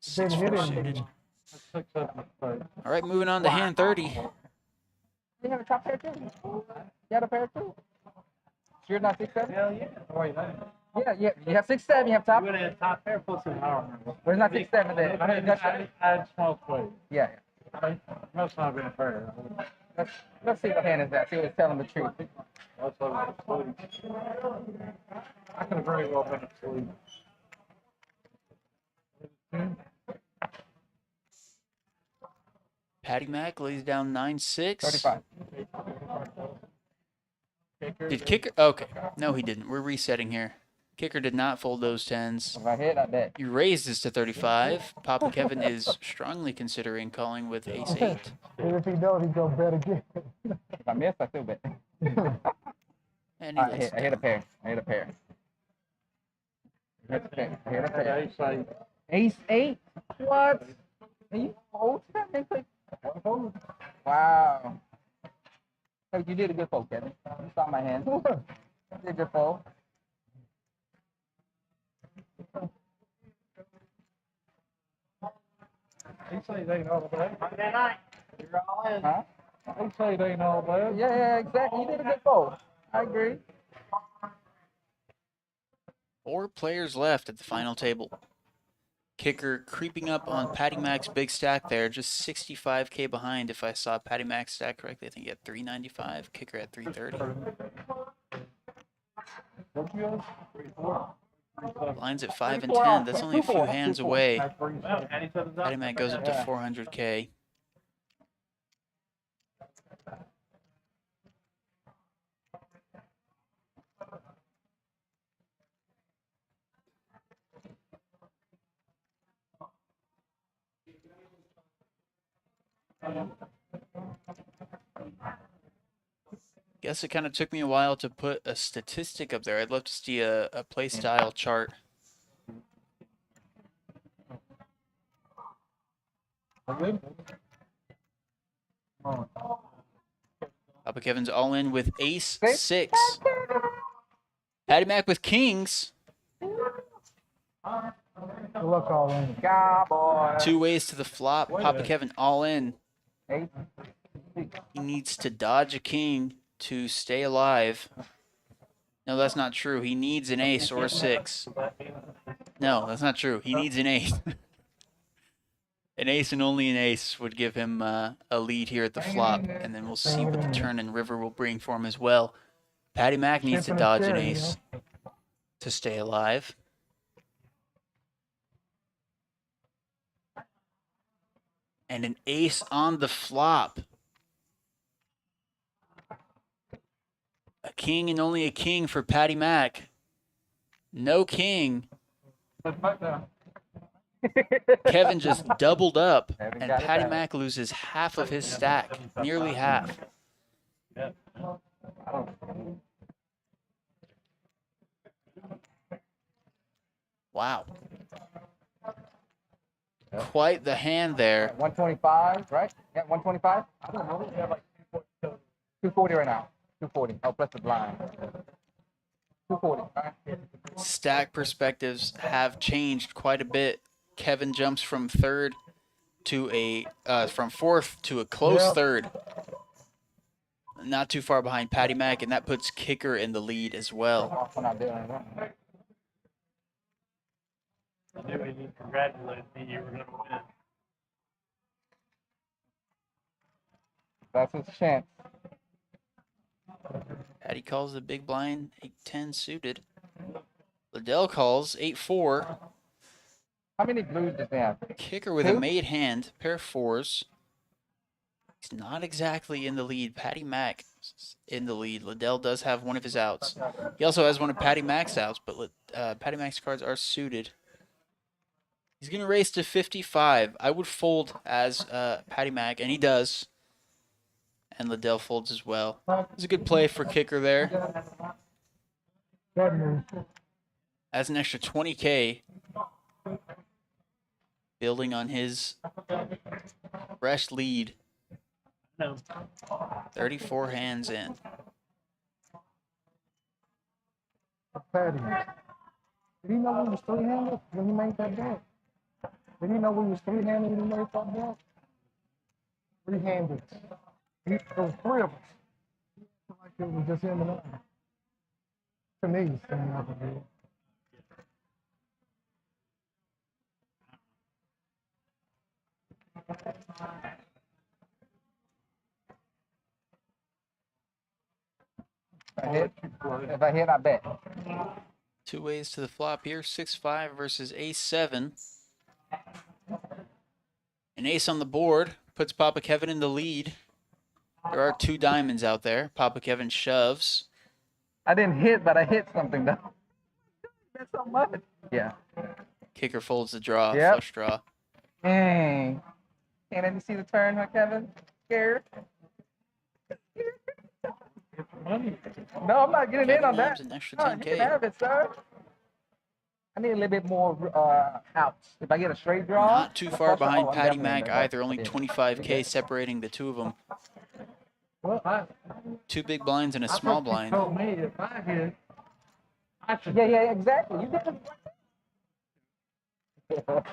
A: Six
D: Didn't hit
A: four
D: anything.
A: suited.
E: 6, 7, 8.
A: All right, moving on to hand 30.
C: You have a top pair too? You got a pair too? You're not 6, 7?
E: Hell yeah. Oh, wait,
C: Yeah, you have 6, 7, you have top.
E: you would have had top pair plus an hour.
C: Where's not 6, 7 there?
E: I had small play.
C: Yeah.
E: Must not have been fair.
C: Let's see what hand is that. See if it's telling the truth.
E: That's what I was asleep. I could have very well been asleep.
A: Patty Mac lays down 9-6.
C: 35.
A: Did Kicker? Okay. No, he didn't. We're resetting here. Kicker did not fold those 10s.
C: If I hit, I bet.
A: You raised this to 35. Papa Kevin is strongly considering calling with ace-8.
D: And if he don't, he go bet again.
C: If I miss, I still bet.
A: And he
C: I
A: lays
C: hit, I
A: it
C: hit a
A: down.
C: pair. I hit a pair. I hit a pair. I hit a pair.
E: Ace 8.
C: Ace 8? What? Are you old? Wow. Hey, you did a good fold, Kevin. You saw my hand. You did a good fold.
E: Ace 8 ain't all bad. Monday night. You're all in.
C: Huh?
E: Ace 8 ain't all bad.
C: Yeah, exactly. You did a good fold. I agree.
A: 4 players left at the final table. Kicker creeping up on Patty Mac's big stack there, just 65K behind if I saw Patty Mac's stack correctly. I think he had 395, Kicker at 330.
E: What you got? 3, 4.
A: Blinds at 5 and 10. That's only a few hands away.
E: Well, and each other's up.
A: Patty Mac goes up to
C: Yeah.
A: 400K. Guess it kind of took me a while to put a statistic up there. I'd love to see a play style chart.
E: Good.
A: Papa Kevin's all in with ace 6. Patty Mac with kings.
B: Good luck all in.
C: Cowboy.
A: 2 ways to the flop. Papa Kevin all in.
C: Eight.
A: He needs to dodge a king to stay alive. No, that's not true. He needs an ace or a 6. No, that's not true. He needs an ace. An ace and only an ace would give him a lead here at the flop, and then we'll see what the turn and river will bring for him as well. Patty Mac needs to dodge an ace to stay alive. And an ace on the flop. A king and only a king for Patty Mac. No king. Kevin just doubled up, and Patty Mac loses half of his stack, nearly half. Wow. Quite the hand there.
C: 125, right? Yeah, 125? I don't know. We have like 240 right now. 240. Oh, plus the blind. 240. All right.
A: Stack perspectives have changed quite a bit. Kevin jumps from third to from fourth to a close third. Not too far behind Patty Mac, and that puts Kicker in the lead as well.
C: We're not doing that.
E: I knew he congratulated me. You were going to win.
C: That's his chance.
A: Patty calls the big blind 8-10 suited. Liddell calls 8-4.
C: How many blues does he have?
A: Kicker with a made hand, pair of 4s. He's not exactly in the lead. Patty Mac in the lead. Liddell does have one of his outs. He also has one of Patty Mac's outs, but Patty Mac's cards are suited. He's going to race to 55. I would fold as Patty Mac, and he does. And Liddell folds as well. It's a good play for Kicker there. Has an extra 20K. Building on his fresh lead.
E: No.
A: 34 hands in.
D: Patty. Did he know we was three-handed when he made that bet? Did he know we was three-handed when he made that bet? Three-handed. There was 3 of us. Like it was just him and I. To me, it seemed like it did.
C: If I hit, I bet.
A: 2 ways to the flop here. 6-5 versus ace-7. An ace on the board puts Papa Kevin in the lead. There are 2 diamonds out there. Papa Kevin shoves.
C: I didn't hit, but I hit something though. That's so much. Yeah.
A: Kicker folds the draw.
C: Yep.
A: Flush draw.
C: Dang. Can't let me see the turn, huh, Kevin? Scared? No, I'm not getting in
A: Kevin
C: on
A: nabs
C: that.
A: an extra
C: No, you can
A: 10K.
C: have it, sir. I need a little bit more outs. If I get a straight draw.
A: Not too far behind
C: I'm
A: Patty
C: definitely
A: Mac
C: in there.
A: either. Only 25K separating the 2 of them.
E: Well,
A: 2 big blinds and a
E: I
A: small
E: thought you
A: blind.
E: told me if I hit, I should.
C: Yeah, exactly. You did it.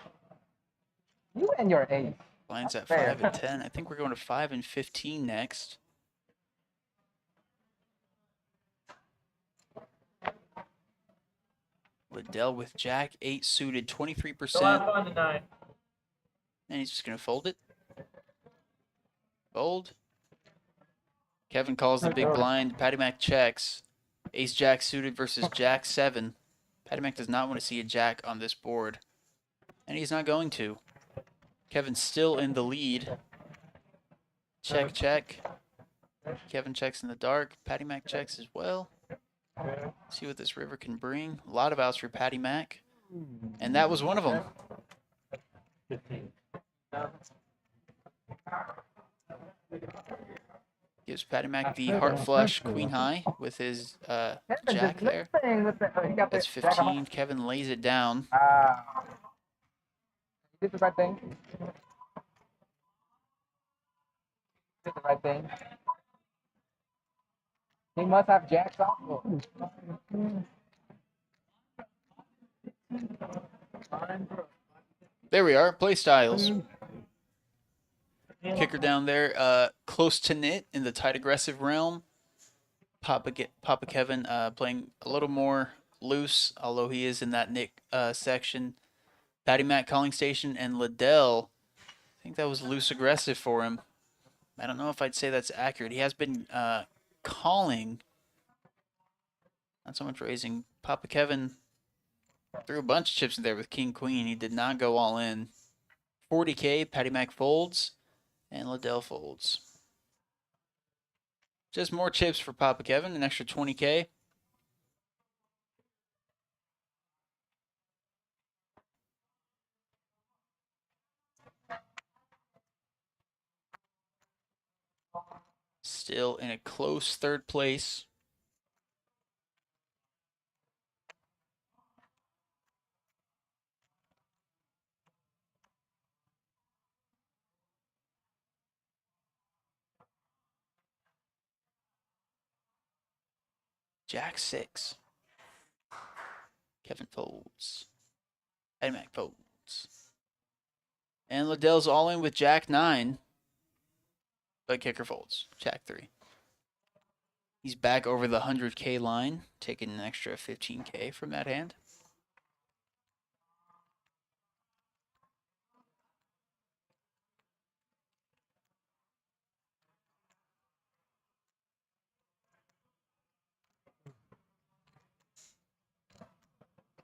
C: You and your ace.
A: Blinds at
C: Fair.
A: 5 and 10. I think we're going to 5 and 15 next. Liddell with Jack 8 suited, 23%.
E: Fun tonight.
A: And he's just going to fold it. Fold. Kevin calls the big blind. Patty Mac checks. Ace Jack suited versus Jack 7. Patty Mac does not want to see a Jack on this board. And he's not going to. Kevin's still in the lead. Check, check. Kevin checks in the dark. Patty Mac checks as well. See what this river can bring. A lot of outs for Patty Mac. And that was one of them.
E: 15.
A: Gives Patty Mac the heart flush queen high with his jack there. That's 15. Kevin lays it down.
C: He did the right thing. Did the right thing. He must have jacks off.
A: There we are. Play styles. Kicker down there, close to knit in the tight aggressive realm. Papa Kevin playing a little more loose, although he is in that knit section. Patty Mac calling station, and Liddell, I think that was loose aggressive for him. I don't know if I'd say that's accurate. He has been calling, not so much raising. Papa Kevin threw a bunch of chips in there with King Queen. He did not go all in. 40K, Patty Mac folds, and Liddell folds. Just more chips for Papa Kevin, an extra 20K. Still in a close third place. Jack 6. Kevin folds. Patty Mac folds. And Liddell's all in with Jack 9. But kicker folds. Jack 3. He's back over the 100K line, taking an extra 15K from that hand.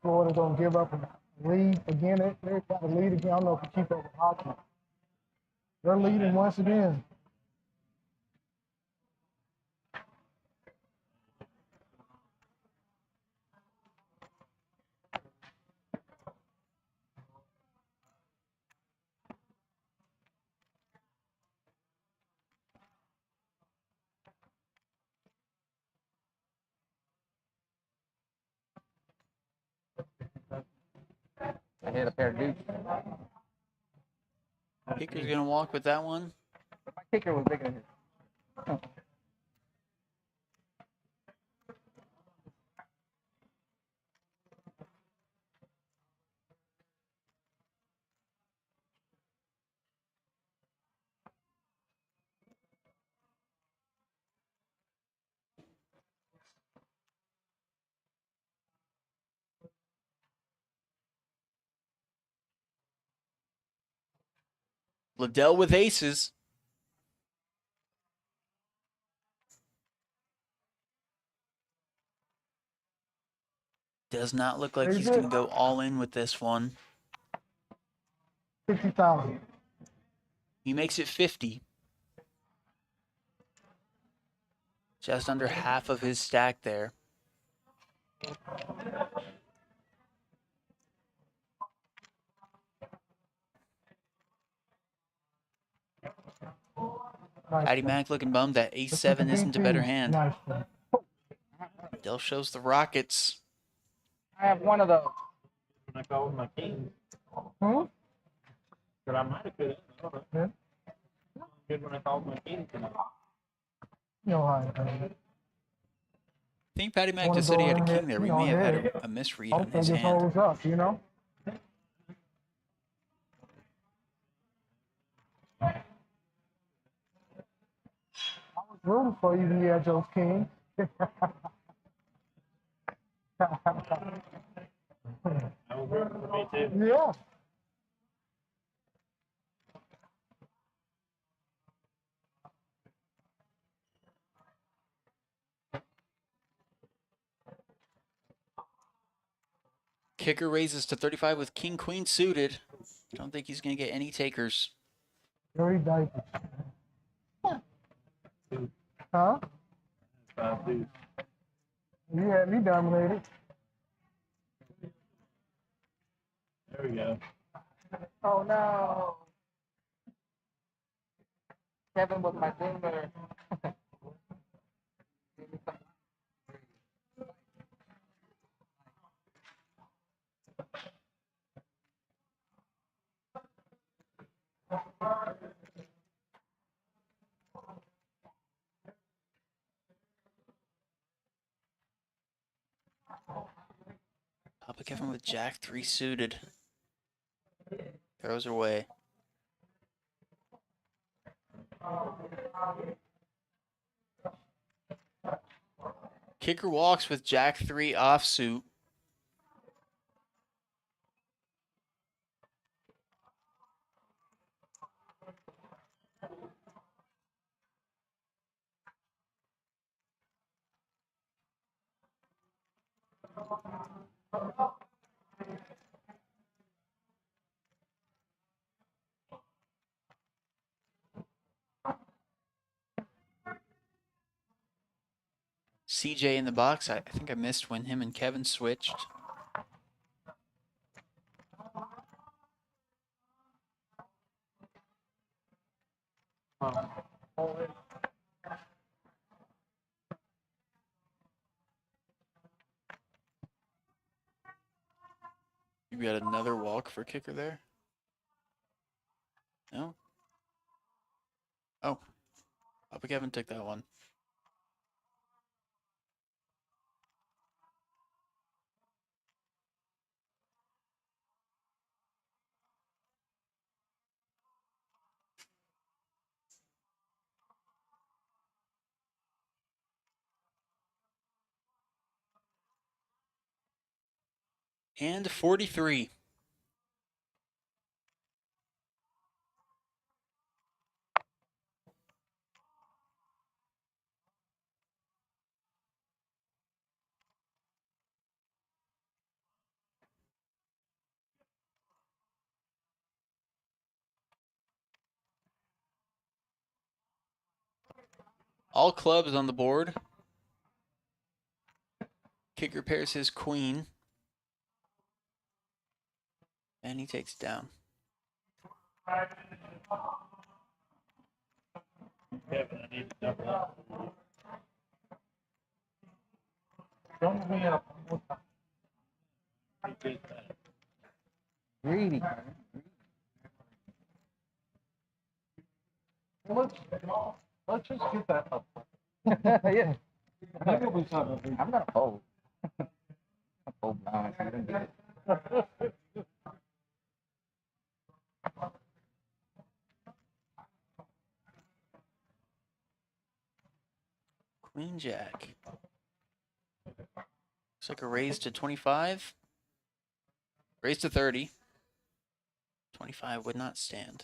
D: Florida's gonna give up a lead again. They got a lead again. I don't know if we keep up with hockey. They're leading once again.
C: I hit a pair of dukes.
A: Kicker's going to walk with that one.
C: My kicker was bigger than his.
A: Liddell with aces. Does not look like he's going to go all in with this one.
D: 50,000.
A: He makes it 50. Just under half of his stack there.
D: Nice
A: Patty
D: one.
A: Mac looking bummed that ace 7 isn't a better hand.
D: Nice one.
A: Liddell shows the Rockets.
C: I have one of those.
E: When I called my king,
D: Hmm?
E: but I might have could have.
D: Yeah.
E: Good when I called my king tonight.
D: You know how it is.
A: I think Patty Mac
D: Wanna
A: just said he
D: go
A: had a
D: ahead,
A: king there.
D: you
A: We
D: know,
A: may have had
D: ahead.
A: a misread on
D: Hopefully
A: his
D: this
A: hand.
D: holds up, you know? I was rooting for you when you had Joe's king.
E: That was good for me too.
D: Yeah.
A: Kicker raises to 35 with king queen suited. Don't think he's gonna get any takers.
D: Dirty diapers. Huh?
E: 5 deuce.
D: You had me dominated.
E: There we go.
C: Oh no. Kevin was my singer.
A: Papa Kevin with jack 3 suited. Throws away. Kicker walks with jack 3 offsuit. CJ in the box. I think I missed when him and Kevin switched. You got another walk for kicker there? No? Oh. Papa Kevin took that one. And 43. All clubs on the board. Kicker pairs his queen. And he takes it down.
E: Kevin, I need to double up.
D: Don't bring it up.
E: He did that.
C: Greedy, man.
D: Let's just get that up.
C: Yeah.
D: Maybe we something.
C: I'm gonna fold. I'm fold blind, so you don't get it.
A: Queen Jack. Looks like a raise to 25. Raise to 30. 25 would not stand.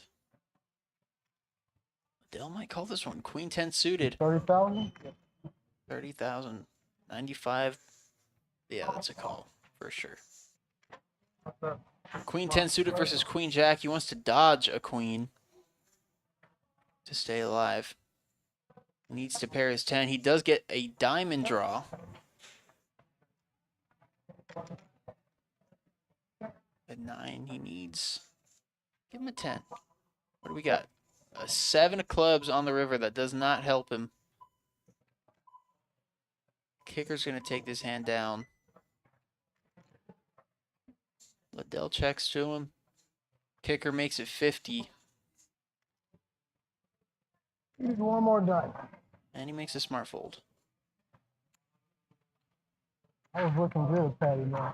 A: Adele might call this one. Queen 10 suited.
D: 30,000?
A: 30,000. 95. Yeah, that's a call for sure. Queen 10 suited versus Queen Jack. He wants to dodge a queen to stay alive. He needs to pair his 10. He does get a diamond draw. At 9, he needs. Give him a 10. What do we got? A 7 of clubs on the river. That does not help him. Kicker's going to take this hand down. Liddell checks to him. Kicker makes it 50.
D: Need one more die.
A: And he makes a smart fold.
D: I was looking good, Patty, man.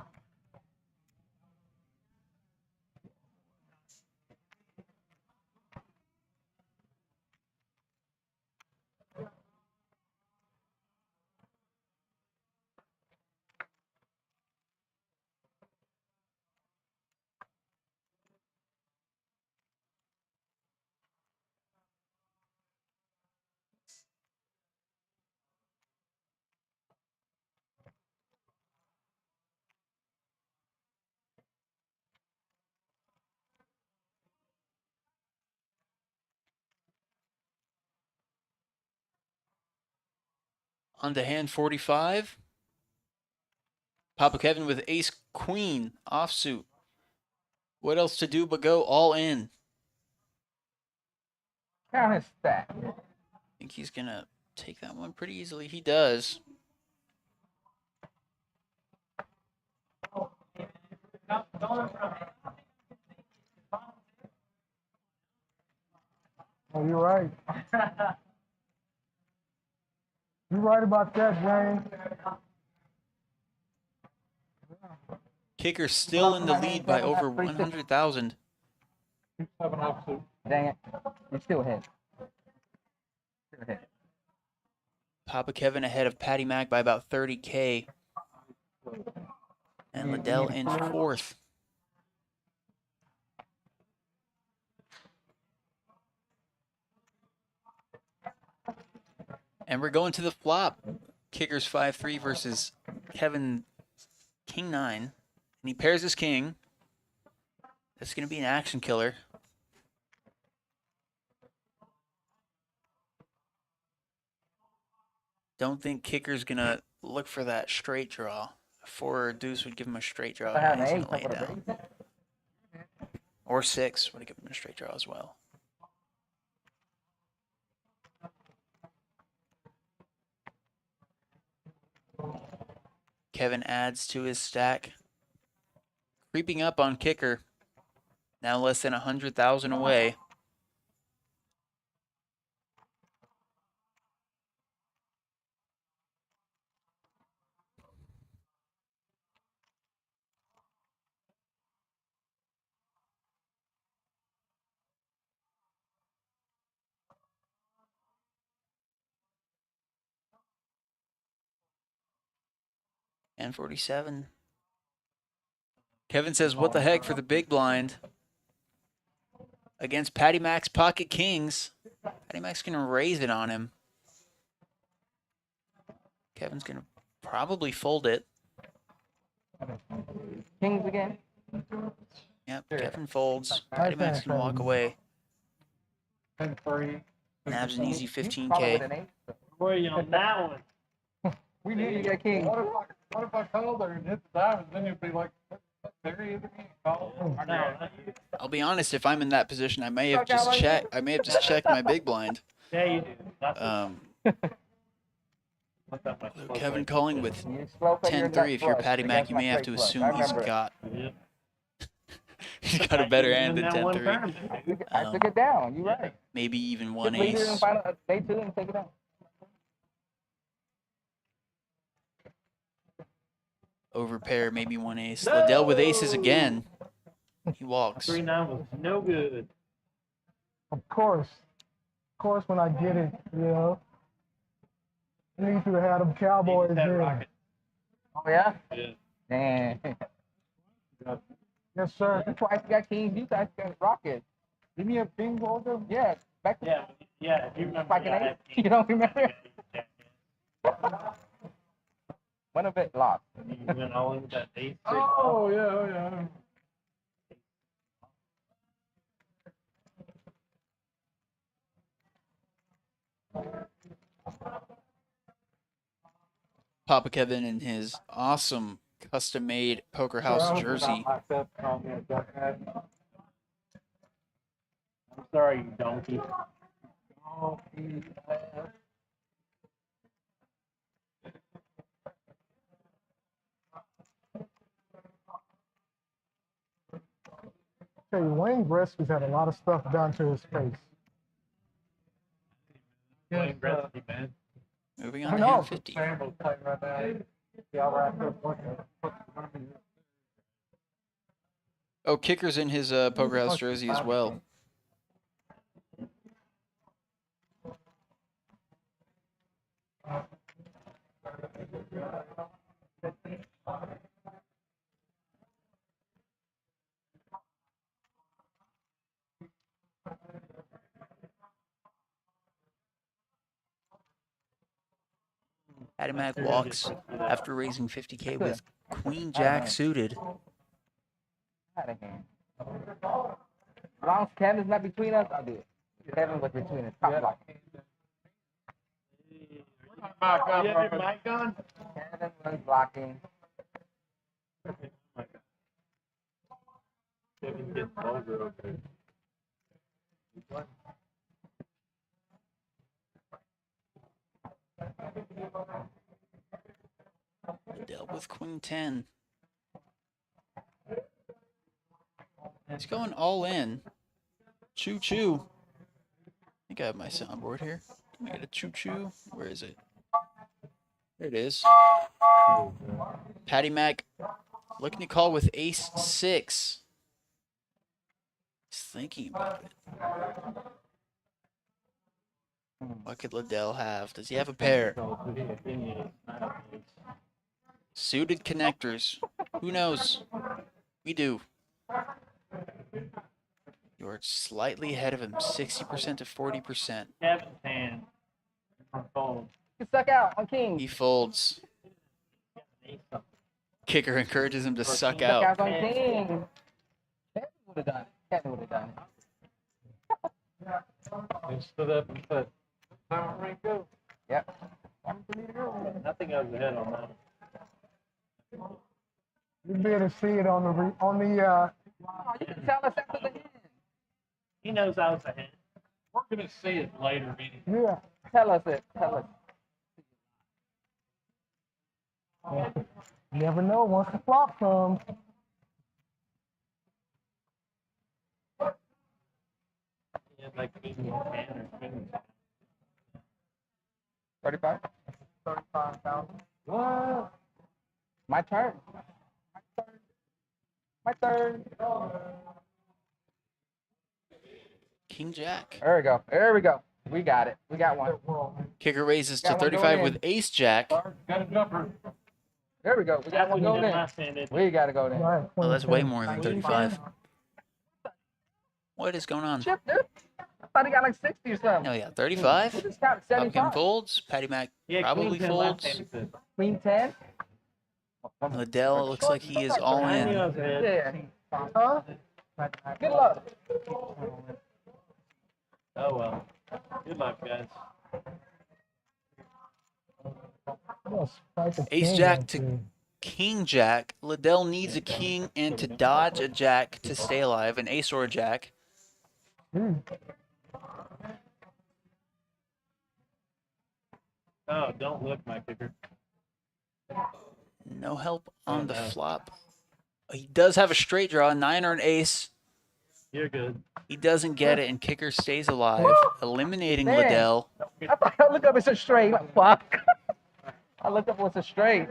A: On to hand 45. Papa Kevin with ace queen offsuit. What else to do but go all in?
C: Count his stack.
A: I think he's going to take that one pretty easily. He does.
D: Oh, you're right. You're right about that, James.
A: Kicker still in the lead by over 100,000.
E: 7 offsuit.
C: Dang it. You're still ahead. Still ahead.
A: Papa Kevin ahead of Patty Mac by about 30K. And Liddell in fourth. And we're going to the flop. Kicker's 5-3 versus Kevin King 9. And he pairs his king. That's going to be an action killer. Don't think Kicker's going to look for that straight draw. A 4 or a deuce would give him a straight draw.
C: I have
A: He's
C: an
A: going to lay it down. Or 6 would give him a straight draw as well. Kevin adds to his stack. Creeping up on Kicker. Now less than 100,000 away. And 47. Kevin says, what the heck for the big blind? Against Patty Mac's pocket kings. Patty Mac's going to raise it on him. Kevin's going to probably fold it.
C: Kings again.
A: Yep, Kevin folds. Patty Mac's going to walk away.
E: 10-3.
A: Nabs an easy
C: Probably with
A: 15K.
C: an eight.
E: Boy, on that one.
C: We need to get king.
E: What if I called her and hit the diamonds? Then you'd be like, there he is again. Call her.
D: No,
A: I'll be honest, if I'm in that position, I may have just checked my big blind.
E: Yeah, you do. That's
A: Kevin calling with
C: You slow play your
A: 10-3.
C: nut
A: If you're
C: flush
A: Patty Mac,
C: against
A: you
C: my
A: may have
C: straight
A: to
C: flush.
A: assume
C: I
A: he's
C: remember it.
A: got
E: Yeah.
A: he's got a better hand than 10-3.
C: I took it down. You're right.
A: Maybe even one
C: Just leave it in
A: ace.
C: final day 2 and take it down.
A: Over pair, maybe one ace. Liddell with aces again. He walks.
E: 3-9 was no good.
D: of course. Of course, when I get it, you know. You need to have them Cowboys
E: That
D: in.
E: rocket.
C: Oh, yeah?
E: Yeah.
C: Damn.
D: Yes, sir.
C: You twice got kings. You guys got rocket.
E: Didn't you have king holder?
C: Yeah. Back to
E: Yeah, yeah. You remember
C: Like an
E: I
C: eight?
E: had
C: You don't remember?
E: Yeah.
C: one of it lost.
E: You went all in with that ace.
D: Oh, yeah.
A: Papa Kevin in his awesome custom-made Poker House jersey.
E: I'm sorry, you donkey.
D: Tell you, Wayne Gretzky's had a lot of stuff done to his face.
E: Playing Gretzky, man.
A: Moving
D: I
A: on to
D: know.
A: hand 50.
E: Sambo's playing right now. Yeah, right there.
A: Oh, Kicker's in his Poker House jersey as well. Patty Mac walks after raising 50K with Queen Jack suited.
C: Out of hand. As long as Kevin's not between us, I'll do it. Kevin was between us. Top block.
E: You have your mic on?
C: Kevin was blocking.
E: Kevin gets vulgar over there.
A: Dealt with queen 10. He's going all in. Choo choo. I think I have my soundboard here. Can I get a choo choo? Where is it? There it is. Patty Mac looking to call with ace 6. He's thinking about it. What could Liddell have? Does he have a pair? Suited connectors. Who knows? We do. You're slightly ahead of him, 60% to 40%.
E: Kevin's hand. Fold.
C: You suck out on king.
A: He folds. Kicker encourages him to suck
C: Suck
A: out.
C: out on king. Kevin would have done it. Kevin would have done it.
E: He stood up and said, "Time ring go."
C: Yep. Time for me to go.
E: Nothing goes ahead on that.
D: You better see it on the
C: Oh, you can tell us after the hand.
E: He knows I was ahead. We're gonna see it later, meeting.
D: yeah.
C: Tell us it. Tell us.
D: You never know once the flop comes.
E: He had like king 10 or king.
C: 35? 35,000. What? My turn. My turn.
A: King Jack.
C: There we go. There we go. We got it. We got one.
A: Kicker raises to
C: Got one
A: 35
C: going
A: with
C: in.
A: ace jack.
E: Got a jumper.
C: There we go. We got
E: That
C: one
E: one
C: going
E: you
C: in.
E: did my hand.
C: We got to go in.
D: Right,
A: Oh, that's way more than
D: 22.
A: 35. What is going on?
C: Chip, dude. I thought he got like 60 or something.
A: Oh, yeah, 35.
C: We just got
A: Pumpkin
C: 75.
A: folds. Patty Mac probably folds.
C: Queen 10.
A: Liddell looks like he is all in.
C: Yeah.
D: Huh?
C: Good luck.
E: Oh well. Good luck, guys.
D: Yes, like a
A: Ace
D: king
A: jack
D: up
A: to
D: there.
A: king jack. Liddell needs a king and to dodge a jack to stay alive. An ace or a jack.
E: Oh, don't look, my kicker.
A: No help on the flop. He does have a straight draw, 9 or an ace.
E: You're good.
A: He doesn't get it, and kicker stays alive, eliminating
C: Man.
A: Liddell.
C: I thought I looked up, it's a straight. Like, fuck. I looked up, it's a straight.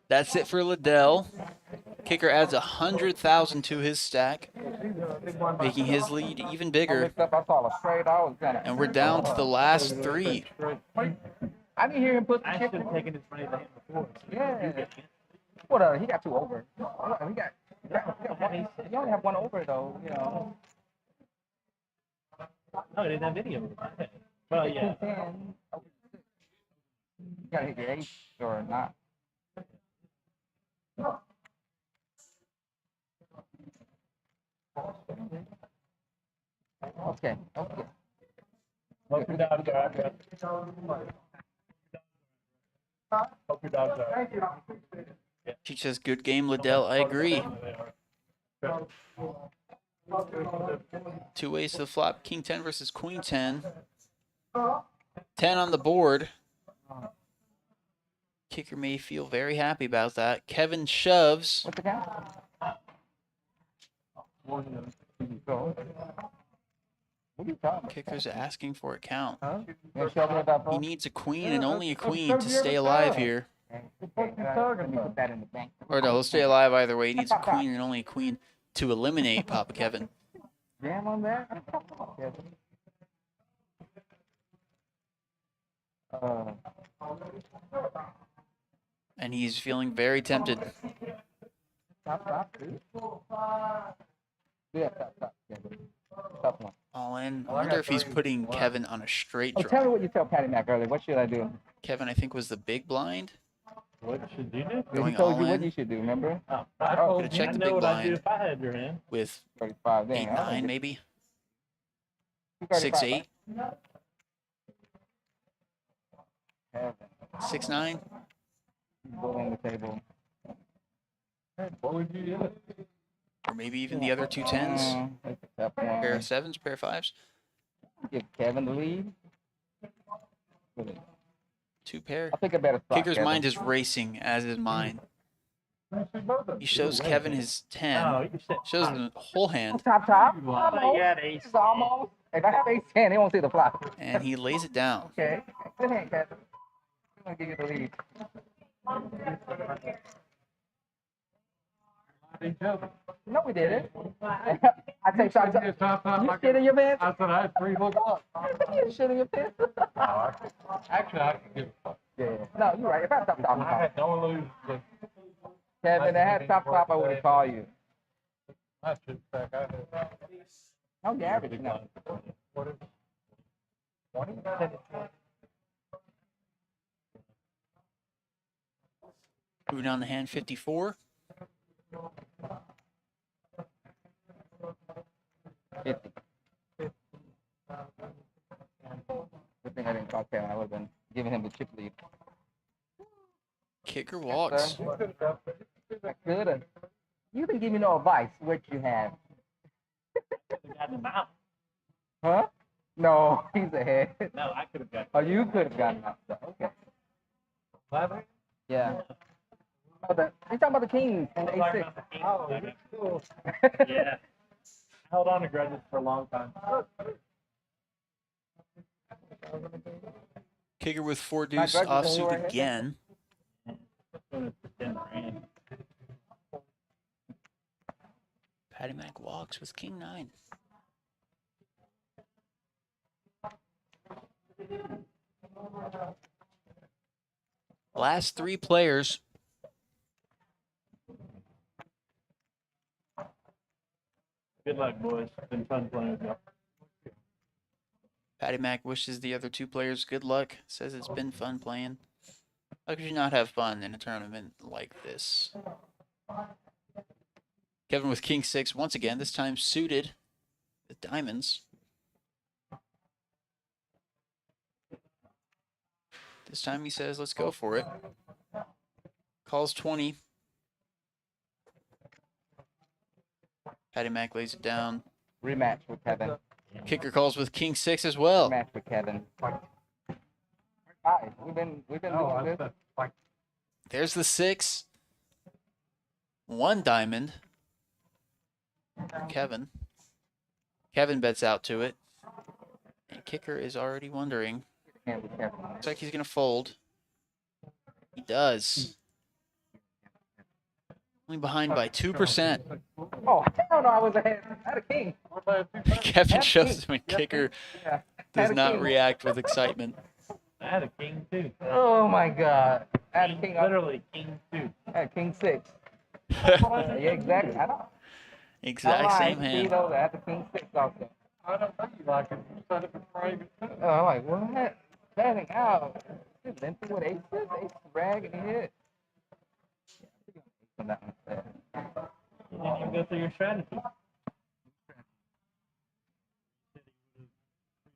A: That's it for Liddell. Kicker adds 100,000 to his stack, making his lead even
C: I
A: bigger.
C: looked up, I saw a straight. I was gonna.
A: And we're down to the last 3.
C: I didn't hear him put the
E: I
C: chip
E: should have
C: in.
E: taken his money the hand before.
C: Yeah. What? He got 2 over. He got one. He only have 1 over though. You know.
E: No, it didn't have any of them. Well, yeah.
C: 10. You gotta hit your ace or not. Okay. Okay.
E: Hope your dogs are out. Hope your dogs are out.
A: She says, good game, Liddell. I agree. 2 ways to the flop. King 10 versus Queen 10. 10 on the board. Kicker may feel very happy about that. Kevin shoves.
C: What's the count? Go. What are you talking?
A: Kicker's asking for a count.
C: Huh? You show me about
A: He needs a queen and only a queen to stay alive here.
C: Let me put that in the bank.
A: Or no, he'll stay alive either way. He needs a queen and only a queen to eliminate Papa Kevin.
C: Jam on that.
A: And he's feeling very tempted.
C: Top, dude. Yeah, top. Yeah. Tough one.
A: All in. I wonder if he's putting Kevin on a straight
C: Oh, tell me
A: draw.
C: what you tell Patty Mac earlier. What should I do?
A: Kevin, I think, was the big blind.
E: What should you do?
A: Going
C: He told
A: all
C: you what
A: in.
C: you should do, remember?
E: Oh, I told
A: Could've
E: you.
A: checked
E: I
A: the
E: know
A: big
E: what I'd do
A: blind.
E: if I had your hand.
A: With
C: 35. Dang,
A: 8-9 maybe.
C: 35.
A: 6-8.
C: Kevin.
A: 6-9.
C: Blowing the table.
E: What would you do?
A: Or maybe even the other two tens.
C: That's a tough one.
A: Pair of sevens, pair of fives.
C: Give Kevin the lead. Really?
A: Two pair.
C: I think I better stop
A: Kicker's
C: Kevin.
A: mind is racing, as is mine. He shows Kevin his 10. Shows the whole hand.
C: Top. Almost.
D: got ace.
C: It's almost. If I have ace 10, they won't see the flop.
A: And he lays it down.
C: Okay. Good hand, Kevin. I'm going to give you the lead. No, we didn't. I take shots. You shit in your pants?
E: I said I had 3 hook up.
C: You shit in your pants?
E: Actually, I could give a fuck.
C: Yeah. No, you're right. If I had top,
E: I had no illusion.
C: Kevin, if I had top, I would have called you.
E: I should back. I had
C: How the average now?
E: what is it? 20?
A: Moving on the hand 54.
C: 50. Good thing I didn't call Kevin. I would have been giving him the chip lead.
A: Kicker walks.
C: I could have. You didn't give me no advice. What you have? Huh? No, he's ahead.
D: No, I could have got.
C: Oh, you could have gotten out. Okay. Yeah. Oh, you talking about the Kings and the A6?
D: Oh, yeah. I held on to grudges for a long time.
A: Kicker with 4
C: My
A: deuce
C: grudges are
A: offsuit
C: right here.
A: again. Patty Mac walks with King 9. Last 3 players.
D: Good luck, boys. It's been fun playing with you.
A: Patty Mac wishes the other 2 players good luck. Says it's been fun playing. How could you not have fun in a tournament like this? Kevin with King 6 once again, this time suited with diamonds. This time he says, let's go for it. Calls 20. Patty Mac lays it down.
C: Rematch with Kevin.
A: Kicker calls with King 6 as well.
C: Rematch with Kevin. Hi, we've been
E: Oh,
C: doing
E: I
C: this.
E: said, like,
A: There's the 6. 1 diamond. Kevin. Kevin bets out to it. And Kicker is already wondering.
C: Hand with Kevin.
A: Looks like he's going to fold. He does. Only behind by 2%.
C: Oh, hell no, I was ahead. I had a king.
A: Kevin shows him and Kicker
C: Yeah.
A: does
C: Had a
A: not
C: king.
A: react with excitement.
D: I had a king too.
C: Oh my god. I had a king.
D: Literally king two.
C: I had king 6. Yeah, exactly. I know.
A: Exact same hand.
C: I had the king 6 also.
E: I don't know you like it. You said it was private.
C: Oh, I'm like, what? Betting out. This been through what aces? Ace rag and he hit. On that one.
D: You didn't even go through your strategy.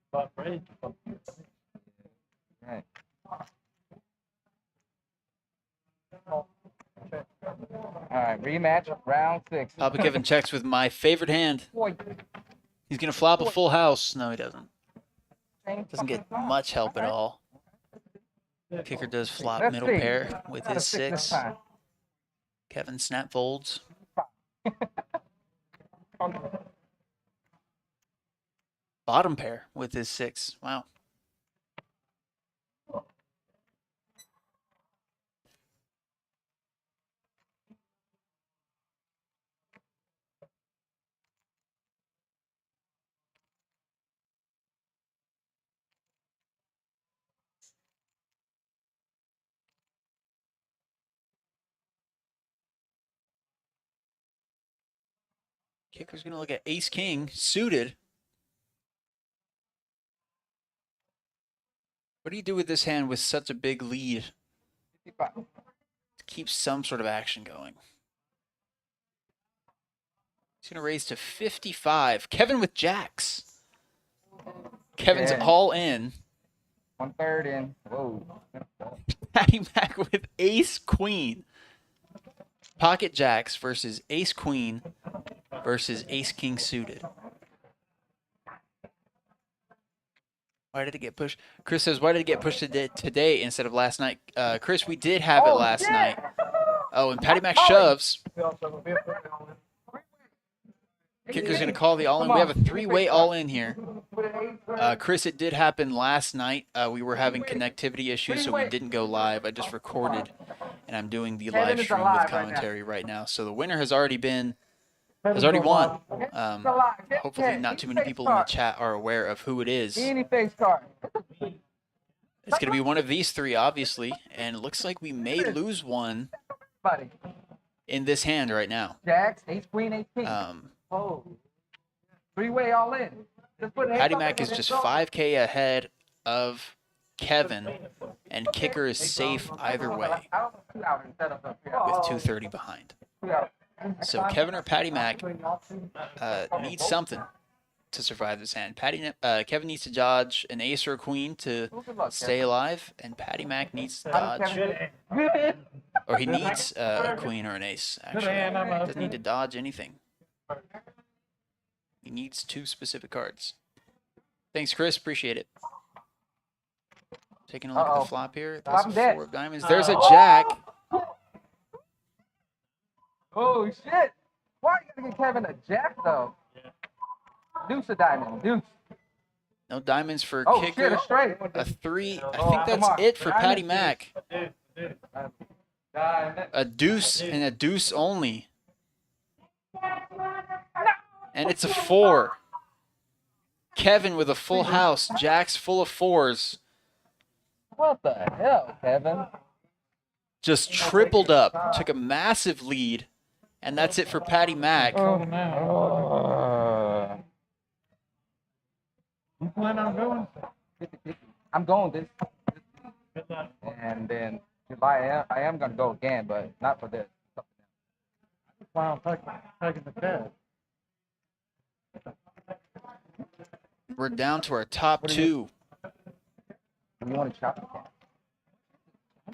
D: Spot raise or something.
C: Right. All right, rematch, round 6.
A: Papa Kevin checks with my favorite hand.
C: Boy,
A: He's going to flop a full house. No, he doesn't.
C: same
A: Doesn't get
C: fucking
A: much help at
C: Okay.
A: all. Kicker does flop
C: Let's
A: middle
C: see.
A: pair with
C: Not a
A: his
C: 6 this
A: 6.
C: time.
A: Kevin snap folds. Bottom pair with his 6. Wow. Kicker's going to look at ace king suited. What do you do with this hand with such a big lead?
C: 55.
A: To keep some sort of action going. He's going to raise to 55. Kevin with jacks. Kevin's
C: Yeah.
A: all in.
C: 1/3 in. Whoa.
A: Patty Mac with ace queen. Pocket jacks versus ace queen versus ace king suited. Why did it get pushed? Chris says, why did it get pushed today instead of last night? Chris, we did have it last night. Oh, and Patty Mac shoves. Kicker's going to call the all-in. We have a three-way all-in here. Chris, it did happen last night. We were having connectivity issues, so we didn't go live. I just recorded, and I'm doing the live stream with commentary right now. So the winner has already won. Hopefully not too many people in the chat are aware of who it is.
C: Any face card.
A: It's going to be one of these three, obviously, and it looks like we may lose one in this hand right now.
C: Jacks, ace, queen, ace, king. Oh. Three-way all in.
A: Patty Mac is just 5K ahead of Kevin, and Kicker is safe either way with 230 behind. So Kevin or Patty Mac needs something to survive this hand. Kevin needs to dodge an ace or a queen to stay alive, and Patty Mac needs to dodge, or he needs a queen or an ace, actually. He doesn't need to dodge anything. He needs two specific cards. Thanks, Chris. Appreciate it. Taking a look at the flop here. There's a 4 of diamonds. There's a jack.
C: Oh, shit. Why are you going to get Kevin a jack, though? Deuce a diamond. Deuce.
A: No diamonds for
C: Oh,
A: Kicker.
C: shit, a straight.
A: A 3. I think that's it for Patty Mac. A deuce and a deuce only. And it's a 4. Kevin with a full house. Jacks full of 4s.
C: What the hell, Kevin?
A: Just tripled up. Took a massive lead. And that's it for Patty Mac.
E: You plan on going?
C: I'm going this. And then July, I am going to go again, but not for this.
E: Wow, taking the cash.
A: We're down to our top 2.
C: You want to chop it?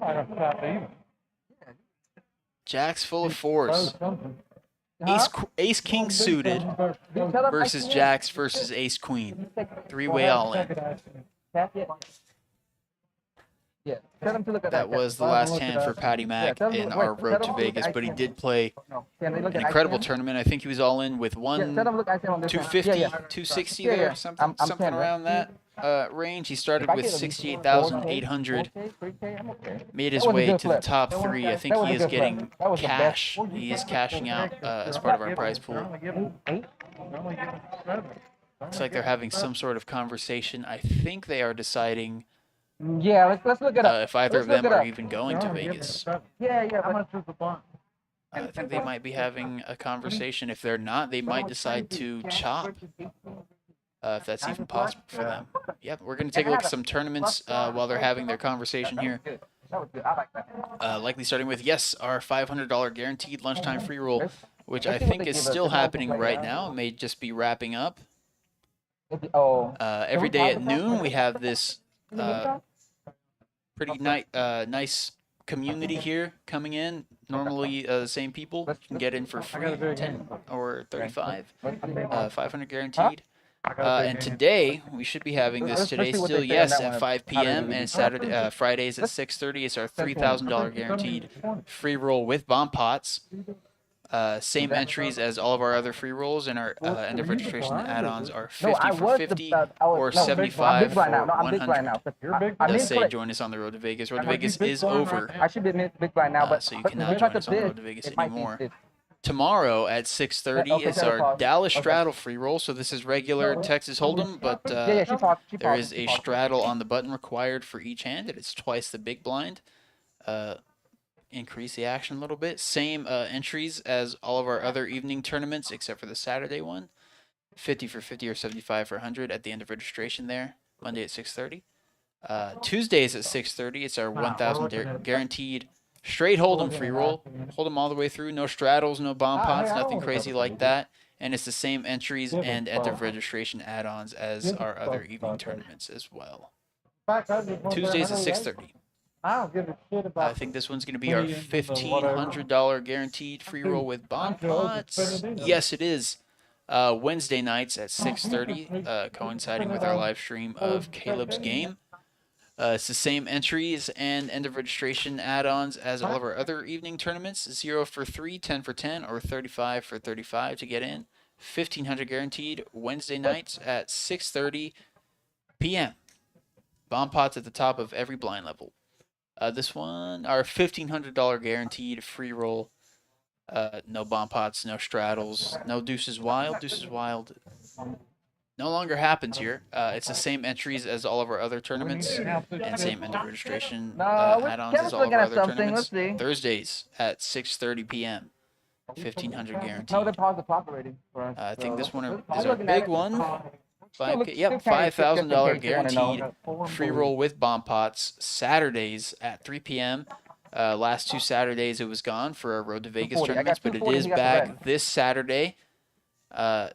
E: I'm not gonna stop either.
A: Jacks full of 4s.
E: Something.
A: Ace King suited versus Jacks versus Ace Queen. 3-way all in.
C: Yeah. Tell him to look at
A: That was the last hand for Patty Mac in our road to Vegas, but he did play an incredible tournament. I think he was all in with 250, 260 there, something around that range. He started with 68,800, made his way to the top 3. I think he is getting cash. He is cashing out as part of our prize pool. Looks like they're having some sort of conversation. I think they are deciding
C: Yeah, let's look it up.
A: if either of them are even going to Vegas.
C: Yeah.
E: How much is the bond?
A: I think they might be having a conversation. If they're not, they might decide to chop. If that's even possible for them. Yep, we're going to take a look at some tournaments while they're having their conversation here. Likely starting with, yes, our $500 guaranteed lunchtime free roll, which I think is still happening right now. It may just be wrapping up. Every day at noon, we have this pretty nice community here coming in. Normally, the same people can get in for free, 10 or 35, 500 guaranteed. And today, we should be having this today still, yes, at 5 p.m. and Saturday, Fridays at 6:30. It's our $3,000 guaranteed free roll with bomb pots. Same entries as all of our other free rolls, and our end of registration add-ons are 50 for 50 or 75 for 100. It does say join us on the road to Vegas. Road to Vegas is over,
C: I should be big right now, but
A: so you cannot join us on the road to Vegas anymore. Tomorrow at 6:30 is our Dallas Straddle free roll. So this is regular Texas Hold'em, but there is a straddle on the button required for each hand, and it's twice the big blind. Increase the action a little bit. Same entries as all of our other evening tournaments, except for the Saturday one. 50 for 50 or 75 for 100 at the end of registration there. Monday at 6:30. Tuesdays at 6:30. It's our 1,000 guaranteed straight Hold'em free roll. Hold 'em all the way through. No straddles, no bomb pots, nothing crazy like that. And it's the same entries and end of registration add-ons as our other evening tournaments as well. Tuesdays at 6:30.
E: I don't give a shit about.
A: I think this one's going to be our
E: putting it into the whatever.
A: $1,500 guaranteed free roll with bomb pots. Yes, it is. Wednesday nights at 6:30, coinciding with our live stream of Caleb's game. It's the same entries and end of registration add-ons as all of our other evening tournaments. 0 for 3, 10 for 10, or 35 for 35 to get in. 1,500 guaranteed Wednesday nights at 6:30 p.m. Bomb pots at the top of every blind level. This one, our $1,500 guaranteed free roll. No bomb pots, no straddles, no deuces wild. Deuces wild no longer happens here. It's the same entries as all of our other tournaments and same end of registration add-ons as all of our other tournaments. Thursdays at 6:30 p.m. 1,500 guaranteed.
C: No, they paused the clock already for us.
A: I think this one
C: I'm
A: is our
C: looking at
A: big
C: it.
A: one.
C: Still look-
A: Yep,
C: still can't skip just in
A: $5,000
C: case you wanna know.
A: guaranteed free roll with bomb pots. Saturdays at 3 p.m. Last 2 Saturdays it was gone for our Road to Vegas
C: 240. I
A: tournaments,
C: got
A: but it
C: 240,
A: is
C: he got the
A: back
C: red.
A: this Saturday.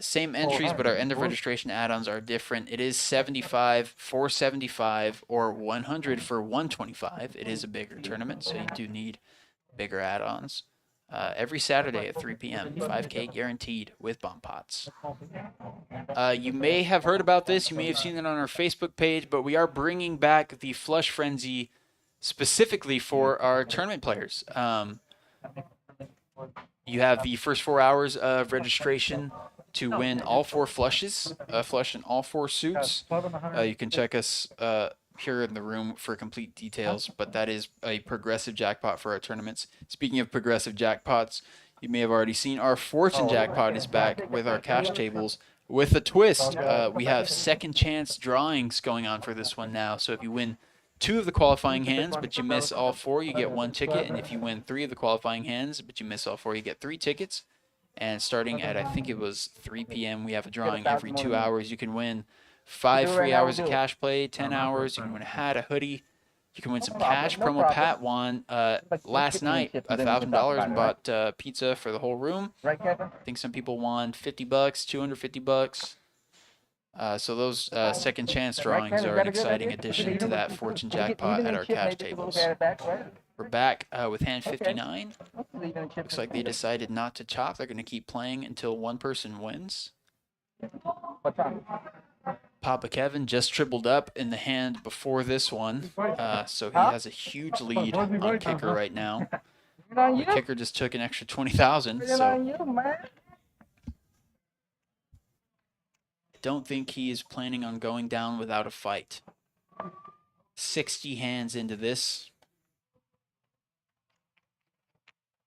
A: Same entries, but our end of registration add-ons are different. It is 75 for 75 or 100 for 125. It is a bigger tournament, so you do need bigger add-ons. Every Saturday at 3 p.m. 5K guaranteed with bomb pots. You may have heard about this. You may have seen it on our Facebook page, but we are bringing back the Flush Frenzy specifically for our tournament players. You have the first 4 hours of registration to win all 4 flushes, flush in all 4 suits. You can check us here in the room for complete details, but that is a progressive jackpot for our tournaments. Speaking of progressive jackpots, you may have already seen our fortune jackpot is back with our cash tables with a twist. We have second chance drawings going on for this one now, so if you win 2 of the qualifying hands, but you miss all 4, you get 1 ticket. And if you win 3 of the qualifying hands, but you miss all 4, you get 3 tickets. And starting at, I think it was 3 p.m., we have a drawing every 2 hours. You can win 5 free hours of cash play, 10 hours. You can win a hat, a hoodie. You can win some cash. Promo Pat won last night $1,000 and bought pizza for the whole room.
C: Right, Kevin?
A: I think some people won $50, $250. So those second chance drawings are an exciting addition to that fortune jackpot at our cash tables. We're back with hand 59. Looks like they decided not to chop. They're going to keep playing until one person wins.
C: What time?
A: Papa Kevin just tripled up in the hand before this one, so he has a huge lead on kicker right now. The kicker just took an extra 20,000, so don't think he is planning on going down without a fight. 60 hands into this.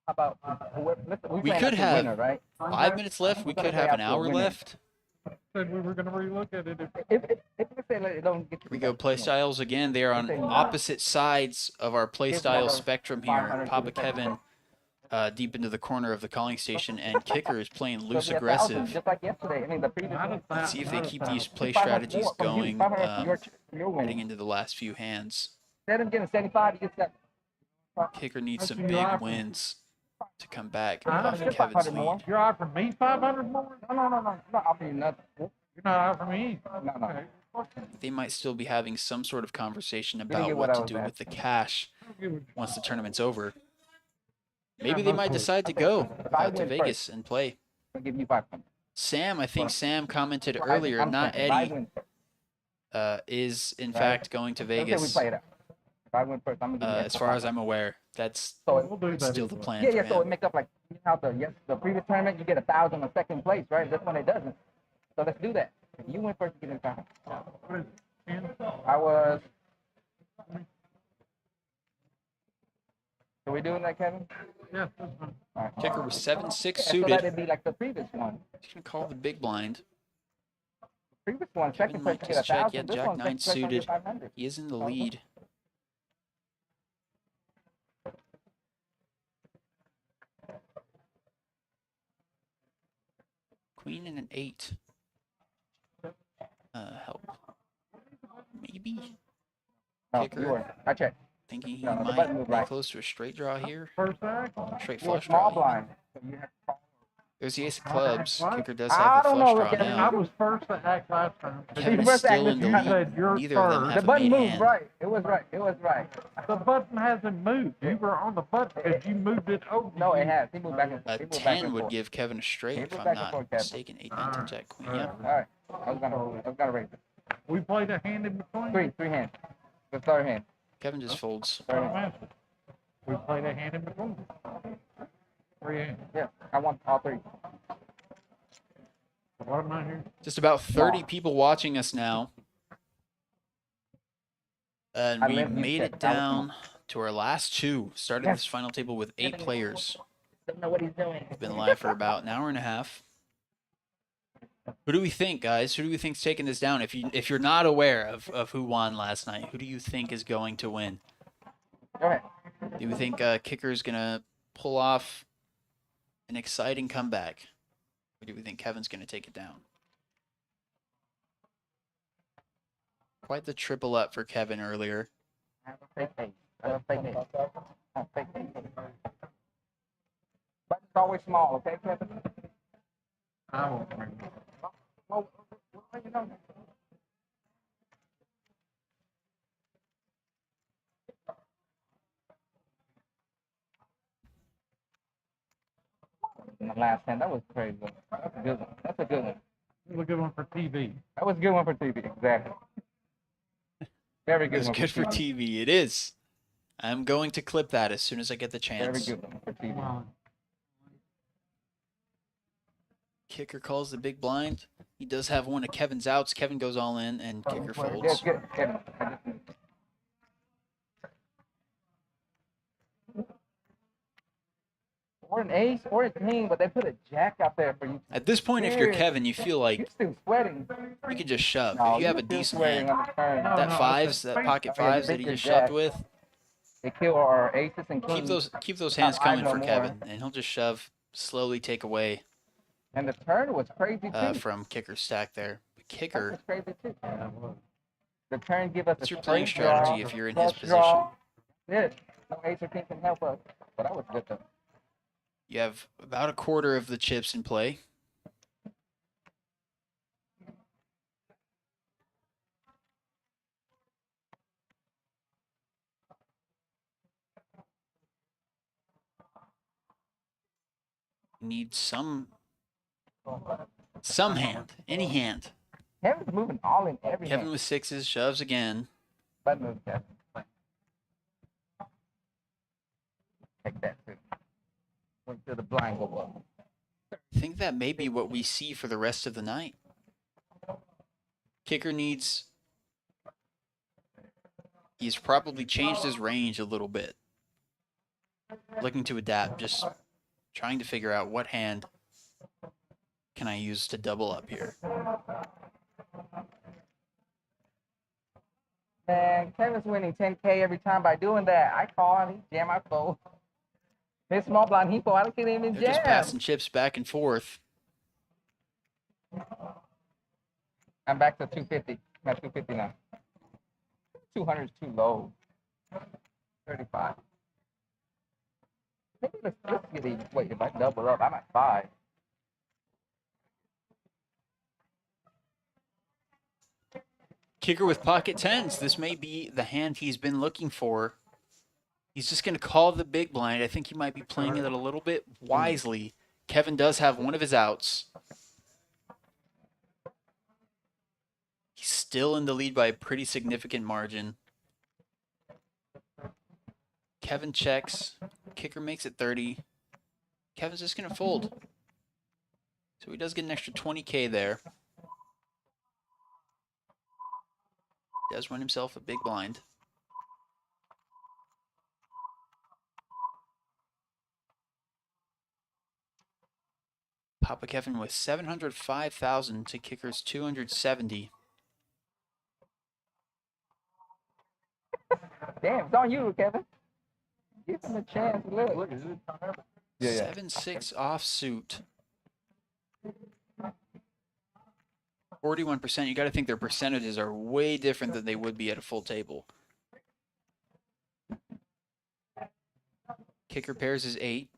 C: How about
A: We could have
C: winner, right?
A: 5 minutes left. We could have an hour left.
E: Said we were gonna relook at it.
C: If we say like, don't get
A: We go play styles again. They are on opposite sides of our play style spectrum here. Papa Kevin deep into the corner of the calling station, and kicker is playing loose aggressive.
C: Just like yesterday. I mean, the previous
A: Let's see if they keep these play strategies going heading into the last few hands.
C: Instead of getting 75, you get that.
A: Kicker needs some big wins to come back off of Kevin's lead.
E: You're offering me 500 more?
C: No. I'm not offering you nothing.
E: You're not offering me.
C: No.
A: They might still be having some sort of conversation
C: get
A: about
C: what
A: what
C: I
A: to
C: was
A: do with the
C: asking.
A: cash
E: You
A: once the tournament's over. Maybe they might decide to go to Vegas and play.
C: I'll give you 500.
A: Sam, I think Sam commented earlier, not Eddie, is in fact going to
C: Let's say we
A: Vegas.
C: play it out. If I win first, I'm gonna give you
A: As far as I'm aware, that's
C: so
E: We'll do that.
A: still the plan
C: yeah,
A: for
C: so it
A: him.
C: makes up like you know how the previous tournament you get 1,000 on second place, right? This one it doesn't. So let's do that. If you win first, you get 500. I was. Are we doing that, Kevin?
E: Yeah, that's fine.
C: All right.
A: Kicker was 7-6
C: So let
A: suited.
C: it be like the previous one.
A: He's gonna call the big blind.
C: Previous one,
A: Kevin
C: second
A: might
C: place you get
A: just check.
C: 1,000.
A: Yeah,
C: This
A: Jack
C: one,
A: 9
C: second place, you get
A: suited.
C: 500.
A: He is in the lead. Queen and an 8. Help. Maybe.
C: No,
A: Kicker.
C: you were. I checked.
A: Thinking he
C: No, the
A: might
C: button moved
A: be
C: right.
A: close to a straight draw here.
E: First act.
A: Straight
C: You were
A: flush
C: small
A: draw.
C: blind. So you have to call.
A: There's the ace of clubs.
E: What?
A: Kicker does
C: I
A: have the
C: don't
A: flush
C: know,
A: draw
C: Kevin.
E: I
A: now.
E: was first to act last time.
A: Kevin is
C: first act
A: still in the
C: this time.
E: You
A: lead.
E: said you're
A: Neither of them
E: first.
A: have
C: The
A: a
C: button
A: made
C: moved
A: hand.
C: right. It was right. It was right.
E: The button hasn't moved. You were on the button because you moved it over.
C: No, it
E: you.
C: has. He moved back and
A: A
C: forth. He moved back
A: 10
C: and
A: would
C: forth.
A: give Kevin a straight,
C: He
A: if
C: moved
A: I'm
C: back and
A: not
C: forth, Kevin.
A: mistaken. 8, 9, 10, jack, queen. Yep.
C: All right. I was gonna raise it.
E: We played a hand in between.
C: Three hands. The third hand.
A: Kevin just folds.
C: Third hand.
E: We played a hand in between. 3 hands.
C: Yeah, I want all three.
E: What am I here?
A: Just about 30 people watching us now. And
C: I
A: we
C: live you
A: made
C: check.
A: it down to our last two. Started
C: Yes.
A: this final table with 8 players.
C: Don't know what he's doing.
A: We've been live for about an hour and a half. Who do we think, guys? Who do we think's taking this down? If you're not aware of who won last night, who do you think is going to win?
C: Go ahead.
A: Do you think Kicker's gonna pull off an exciting comeback, or do we think Kevin's gonna take it down? Quite the triple up for Kevin earlier.
C: I have a fake ace. I have a fake ace. I have a fake ace. But it's always small, okay, Kevin?
E: I won't bring it.
C: Well, you know. In the last hand, that was crazy. That's a good one. That's a good one.
E: It was a good one for TV.
C: That was a good one for TV. Exactly. Very good
A: It's
C: one
A: good for
C: TV.
A: TV. It is. I'm going to clip that as soon as I get the
C: Very
A: chance.
C: good one for TV.
E: Wow.
A: Kicker calls the big blind. He does have one of Kevin's outs. Kevin goes all in, and Kicker
C: That's
A: folds.
C: good. Kevin. Or an ace or a king, but they put a jack out there for you.
A: At this point, if you're
C: Yeah.
A: Kevin, you feel
C: You're
A: like
C: still sweating.
A: you can just shove.
C: No,
A: If you have a
C: you're still
A: decent
C: sweating
A: hand,
C: on the turn.
E: No,
A: that
E: no,
A: fives,
E: it's a
A: that
E: straight
A: pocket
C: up.
A: fives
C: Yeah,
A: that he
C: big
A: just
C: jack.
A: shoved with,
C: They kill our aces and kings.
A: keep those
C: Not
A: hands
C: live
A: coming
C: no
A: for
C: more.
A: Kevin, and he'll just shove, slowly take away
C: And the turn was crazy too.
A: from Kicker's stack there. But
C: That
A: Kicker,
C: was crazy too.
E: Yeah, it was.
C: The turn give us
A: what's
C: a
A: your playing
C: straight draw,
A: strategy if you're in his
C: flush
A: position?
C: draw. Yeah, no ace or king can help us. But that was good though.
A: You have about a quarter of the chips in play. You need some hand, any hand.
C: Kevin's moving all in every
A: Kevin
C: hand.
A: with sixes, shoves again.
C: Button move, Kevin. Take that too. Wait till the blind go up.
A: I think that may be what we see for the rest of the night. Kicker needs... He's probably changed his range a little bit. Looking to adapt, just trying to figure out what hand can I use to double up here.
C: Man, Kevin's winning 10K every time by doing that. I call and he jam, I fold. His small blind, he fold. I can't even
A: They're just
C: jam.
A: passing chips back and forth.
C: I'm back to 250. I'm at 250 now. 200 is too low. 35. Maybe let's get even. Wait, if I double up, I'm at 5.
A: Kicker with pocket tens. This may be the hand he's been looking for. He's just going to call the big blind. I think he might be playing it a little bit wisely. Kevin does have one of his outs. He's still in the lead by a pretty significant margin. Kevin checks. Kicker makes it 30. Kevin's just going to fold. So he does get an extra 20K there. Does run himself a big blind. Papa Kevin with 705,000 to Kicker's 270.
C: Damn, it's on you, Kevin. Give him a chance. Look. Yeah.
A: 7-6 offsuit. 41%. You got to think their percentages are way different than they would be at a full table. Kicker pairs is 8.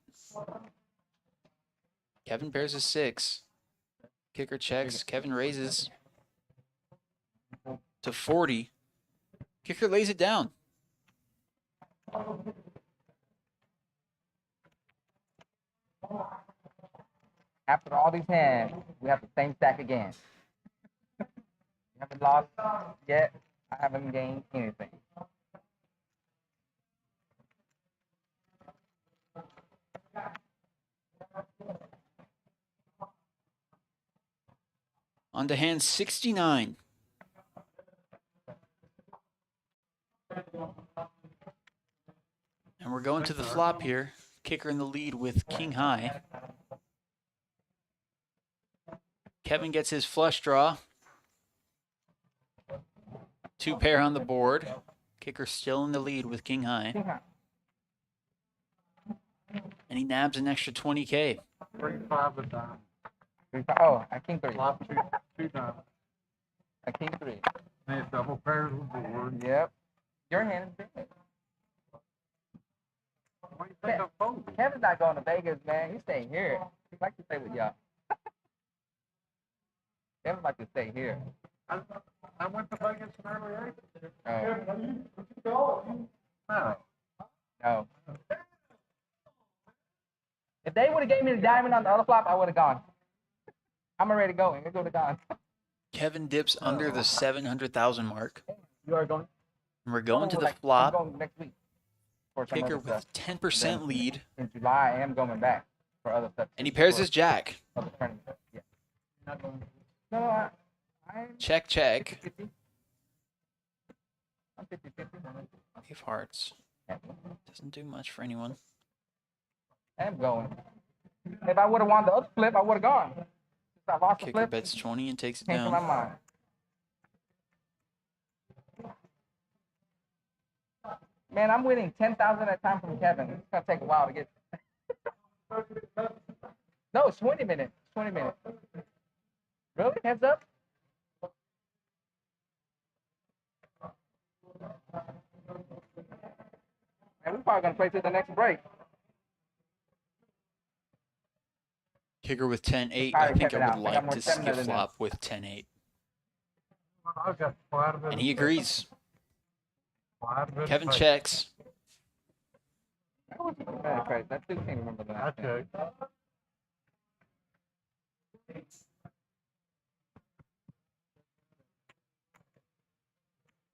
A: Kevin pairs a 6. Kicker checks. Kevin raises to 40. Kicker lays it down.
C: After all these hands, we have the same stack again. We haven't lost yet. I haven't gained anything.
A: On to hand 69. And we're going to the flop here. Kicker in the lead with king high. Kevin gets his flush draw. 2 pair on the board. Kicker still in the lead with king high. And he nabs an extra 20K.
E: 3-5 a dime.
C: Oh, I king 3.
E: Flop 2 dimes.
C: I king 3.
E: And it's double pairs of the board.
C: Yep. Your hand is big.
E: What do you think I'm folding?
C: Kevin's not going to Vegas, man. He's staying here. He likes to stay with y'all. Kevin likes to stay here.
E: I went to Vegas in early April.
C: Oh,
E: No.
C: no. If they would have gave me the diamond on the other flop, I would have gone. I'm ready to go. I'm going to gone.
A: Kevin dips under the 700,000 mark.
C: You are going?
A: And we're going to the
C: I'm
A: flop.
C: going next week. For some
A: Kicker
C: other stuff.
A: with 10% lead.
C: In July, I am going back for other stuff.
A: And he pairs his jack.
C: Other tournaments. Yeah. Not going. No, I'm
A: Check, check.
C: 50. I'm 50-50.
A: Ace of hearts. Doesn't do much for anyone.
C: I'm going. If I would have won the other flip, I would have gone. Since I lost the
A: Kicker
C: flip,
A: bets 20 and takes it
C: came to my
A: down.
C: mind. Man, I'm winning 10,000 at a time from Kevin. It's gonna take a while to get. No, it's 20 minutes. 20 minutes. Really? Heads up? And we're probably gonna play to the next break.
A: Kicker with 10-8.
C: All
A: I
C: right,
A: think
C: check it
A: I
C: out.
A: would
C: I got
A: like
C: more
A: to
C: stamina
A: skip
C: than
A: flop with 10-8.
E: I've got quite a bit.
A: And he agrees.
E: Quite a bit of
A: Kevin
E: faith.
A: checks.
C: That was crazy. That didn't even remember
E: I
C: that.
E: checked.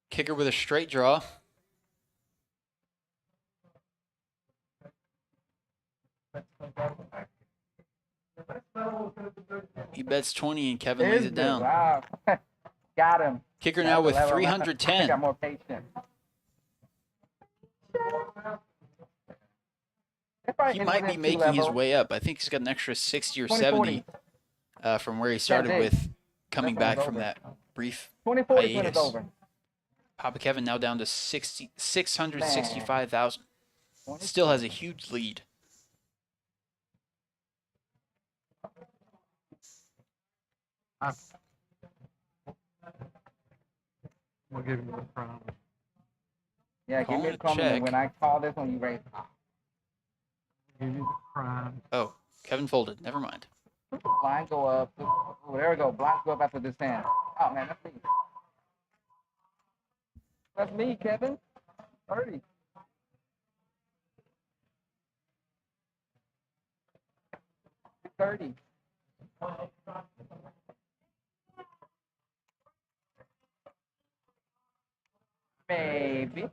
A: Kicker with a straight draw. He bets 20 and Kevin lays it down.
C: Wow. Got him.
A: Kicker now with
C: Level. I
A: 310.
C: got more patience.
A: He might be making his way up. I think he's got an extra 60 or 70 from where he started with, coming back from that brief
C: 2040 when it's
A: hiatus.
C: over.
A: Papa Kevin now down to 665,000. Still has a huge lead.
E: We'll give you the crown.
C: Yeah, give
A: Calling
C: me
A: a
C: a comment.
A: check.
C: When I call this one, you raise.
E: Give you the crown.
A: Oh, Kevin folded. Never mind.
C: Blind go up. Oh, there we go. Blind go up after this hand. Oh man, that's me. That's me, Kevin. 30. $30. Maybe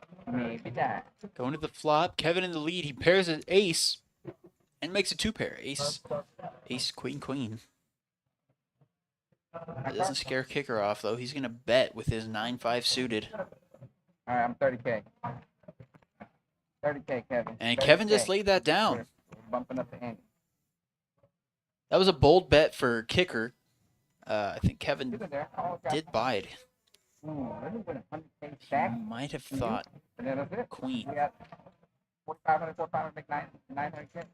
C: not.
A: Going to the flop. Kevin in the lead. He pairs an ace and makes a 2-pair. Ace, ace, queen, queen. That doesn't scare Kicker off, though. He's going to bet with his 9-5 suited.
C: All right, I'm 30K. 30K, Kevin.
A: And
C: 30K.
A: Kevin just laid that down.
C: We're bumping up the ante.
A: That was a bold bet for Kicker. I think Kevin
C: He's in there. Oh, God.
A: did buy it.
C: Ooh, let me win a 100K
A: He
C: stack.
A: might have thought
C: And then that's it.
A: queen.
C: We got 4,500, 4,500, make 900K.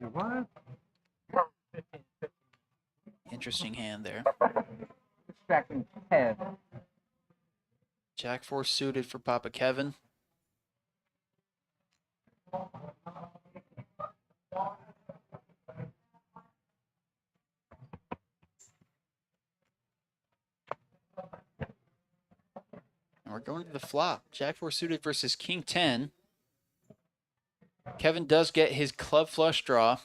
E: You what?
A: Interesting hand there.
C: Distracting head.
A: Jack 4 suited for Papa Kevin. We're going to the flop. Jack 4 suited versus King 10. Kevin does get his club flush draw.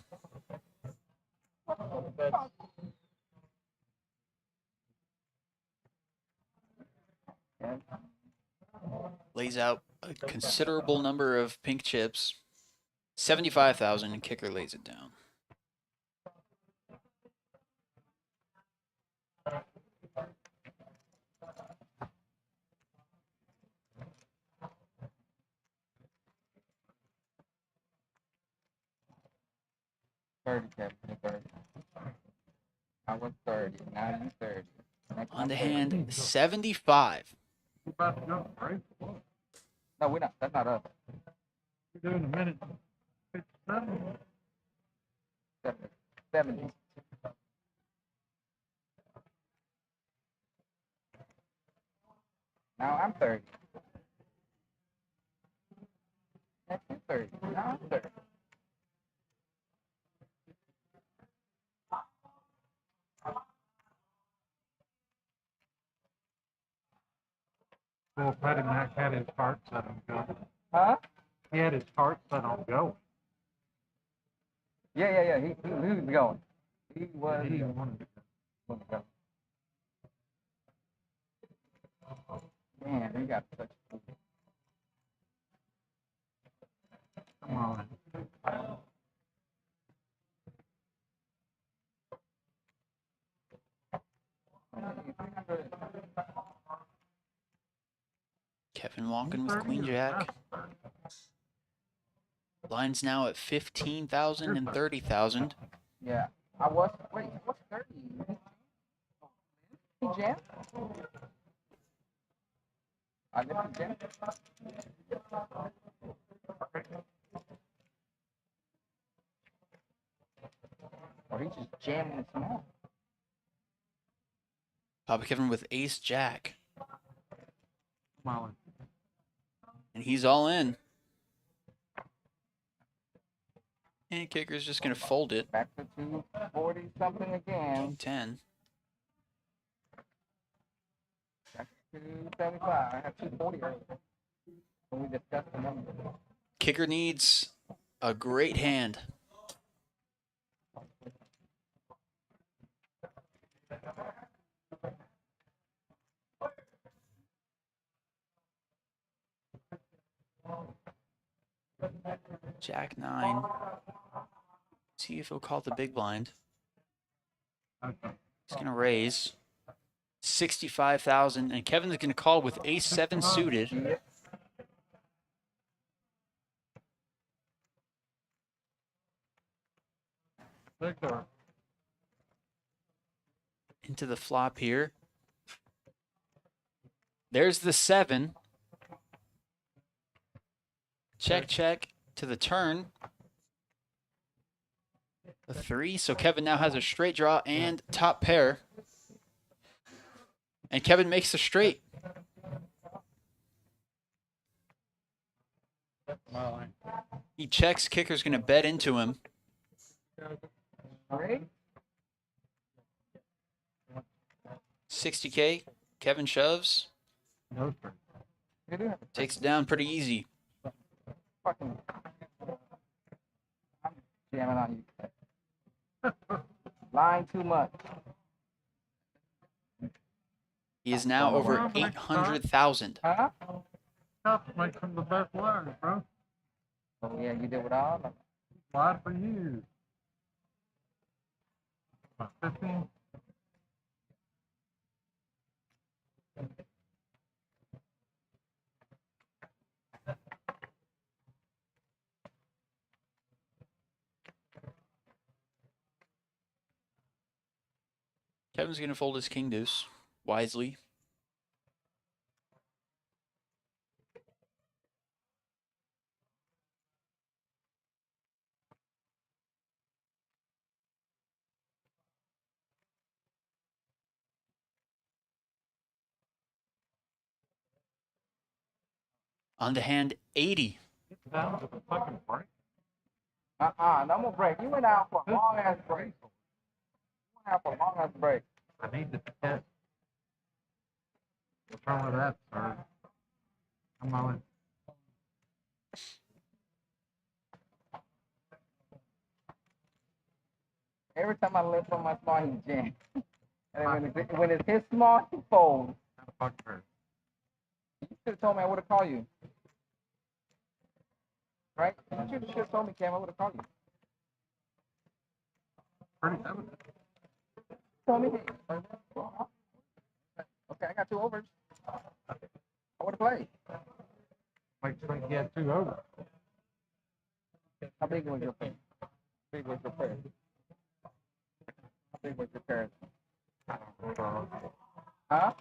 A: Lays out a considerable number of pink chips. 75,000 and kicker lays it down.
C: Kevin, 30. I was 30. Now you 30. Next
A: On
C: I'm
A: the
C: 30.
A: hand, 75.
E: We're about to go to break.
C: No, we're not. That's not us.
E: We're doing a minute 57.
C: 70. Now I'm 30. Next you 30. Now I'm 30.
E: Well, Patty Mac had his heart set on go.
C: Huh?
E: He had his heart set on go.
C: Yeah. He was going. He was
E: He wanted to go.
C: Man, we got such.
E: Come on.
A: Kevin walking with Queen Jack. Line's now at 15,000 and 30,000.
C: Yeah. I was. Wait, what's 30? He jammed? I didn't jam. Or he's just jamming small.
A: Papa Kevin with Ace Jack.
E: Come on.
A: And he's all in. And kicker's just going to fold it.
C: Back to 240 something again.
A: King 10.
C: Back to 275. I had 240 earlier. When we discussed the number.
A: Kicker needs a great hand. Jack 9. See if he'll call the big blind. He's going to raise 65,000, and Kevin's going to call with Ace 7 suited.
E: Victor.
A: Into the flop here. There's the 7. Check to the turn. A 3. So Kevin now has a straight draw and top pair. And Kevin makes the straight. He checks. Kicker's going to bet into him.
C: Great.
A: 60K. Kevin shoves.
E: No, sir.
C: You do have a
A: Takes it down pretty easy.
C: fucking. I'm jamming on you. Lying too much.
A: He is now over 800,000.
C: Huh?
E: Tough makes them the best lines, bro.
C: Oh, yeah, you did with all of them.
E: Slide for you. 15.
A: Kevin's going to fold his king deuce wisely. On the hand, 80.
E: Get down to the fucking break.
C: No more break. You went out for a long ass break. You went out for a long ass break.
E: I need the test. What's wrong with that, sir?
D: I'm all in.
C: Every time I lift on my small, he jams. And then when it's his small, he folds.
D: Fuck her.
C: You should have told me I would have called you. Right? You should have told me, Cam, I would have called you.
D: Pretty evident.
C: Told me. Okay, I got 2 overs. I would have played.
D: Like, he had 2 over.
C: How big was your pair? How big was your pair? How big was your pair? Huh?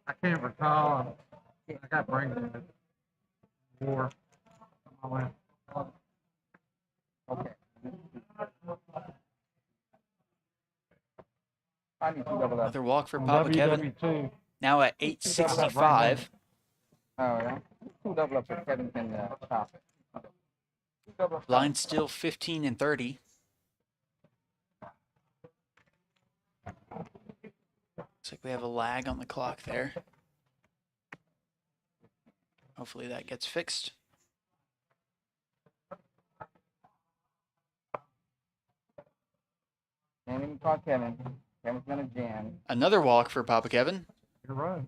D: I can't recall. I got brain damage. War. I'm all in.
C: Okay. I need 2 double up.
A: Another walk for Papa Kevin.
D: WW2.
A: Now at 865.
C: Oh, yeah? 2 double ups if Kevin can chop it. 2 double ups.
A: Line still 15 and 30. Looks like we have a lag on the clock there. Hopefully that gets fixed.
C: Can't even call Kevin. Kevin's gonna jam.
A: Another walk for Papa Kevin.
D: You're right.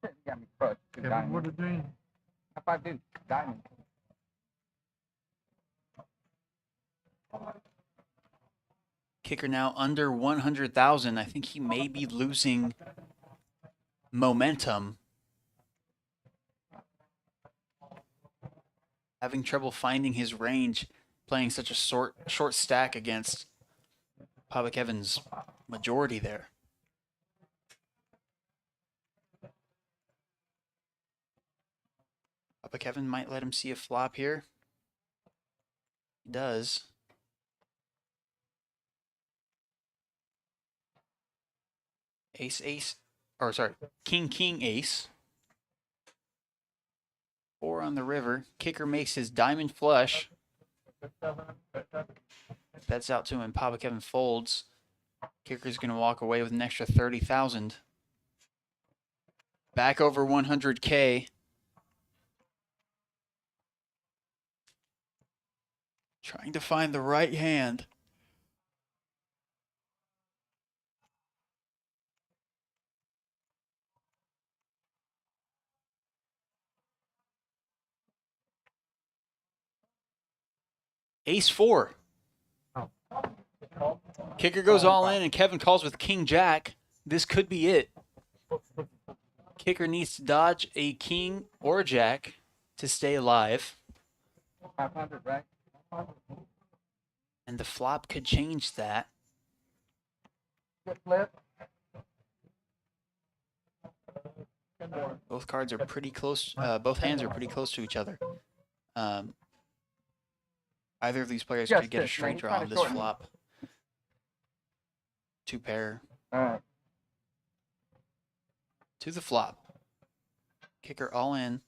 C: You got me crushed. Good
D: Kevin
C: diamond.
D: would have been.
C: High five, dude. Diamond.
A: Kicker now under 100,000. I think he may be losing momentum. Having trouble finding his range, playing such a short stack against Papa Kevin's majority there. Papa Kevin might let him see a flop here. He does. Ace, ace, or sorry, king, king, ace. 4 on the river. Kicker makes his diamond flush. Bets out to him and Papa Kevin folds. Kicker's going to walk away with an extra 30,000. Back over 100K. Trying to find the right hand. Ace 4.
D: Oh.
A: Kicker goes all in and Kevin calls with king jack. This could be it. Kicker needs to dodge a king or jack to stay alive.
C: 500, right?
A: And the flop could change that.
C: Good flip.
A: Both cards are pretty close. Both hands are pretty close to each other. Either of these players could get a straight draw on this flop. 2 pair.
C: All right.
A: To the flop. Kicker all in.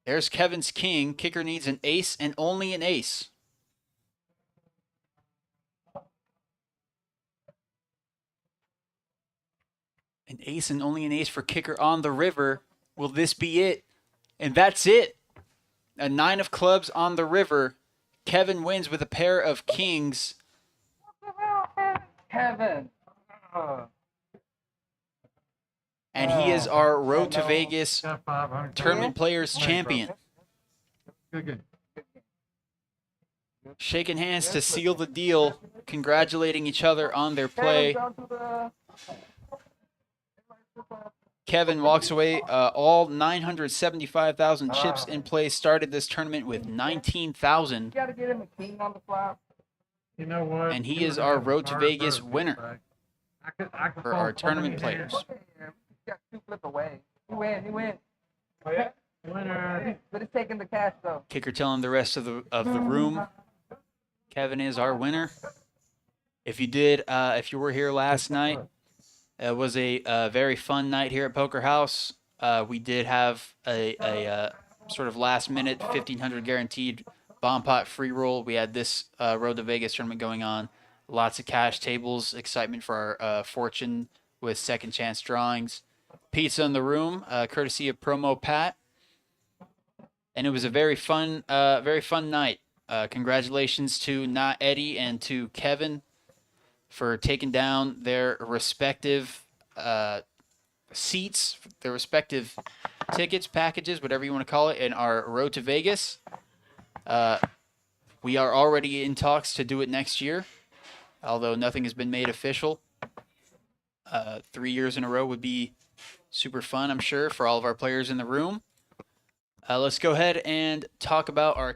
A: There's Kevin's king. Kicker needs an ace and only an ace. An ace and only an ace for Kicker on the river. Will this be it? And that's it. A 9 of clubs on the river. Kevin wins with a pair of kings.
C: Kevin.
A: And he is our Road to Vegas
D: Got 500.
A: Tournament Players Champion.
D: Good game.
A: Shaking hands to seal the deal. Congratulating each other on their play. Kevin walks away. All 975,000 chips in play. Started this tournament with 19,000.
C: You gotta get him a king on the flop.
D: You know what?
A: And he is our Road to Vegas winner
D: I could
A: for our tournament players.
C: You got 2 flip away. He win. He win.
E: Oh, yeah?
D: Winner.
C: But it's taking the cash though.
A: Kicker telling the rest of the room, Kevin is our winner. If you were here last night, it was a very fun night here at Poker House. We did have a sort of last minute 1,500 guaranteed bomb pot free roll. We had this Road to Vegas tournament going on. Lots of cash tables, excitement for our fortune with second chance drawings. pizza in the room, courtesy of Promo Pat. And it was a very fun night. Congratulations to Not Eddie and to Kevin for taking down their respective seats, their respective tickets, packages, whatever you want to call it, in our Road to Vegas. We are already in talks to do it next year, although nothing has been made official. 3 years in a row would be super fun, I'm sure, for all of our players in the room. Let's go ahead and talk about our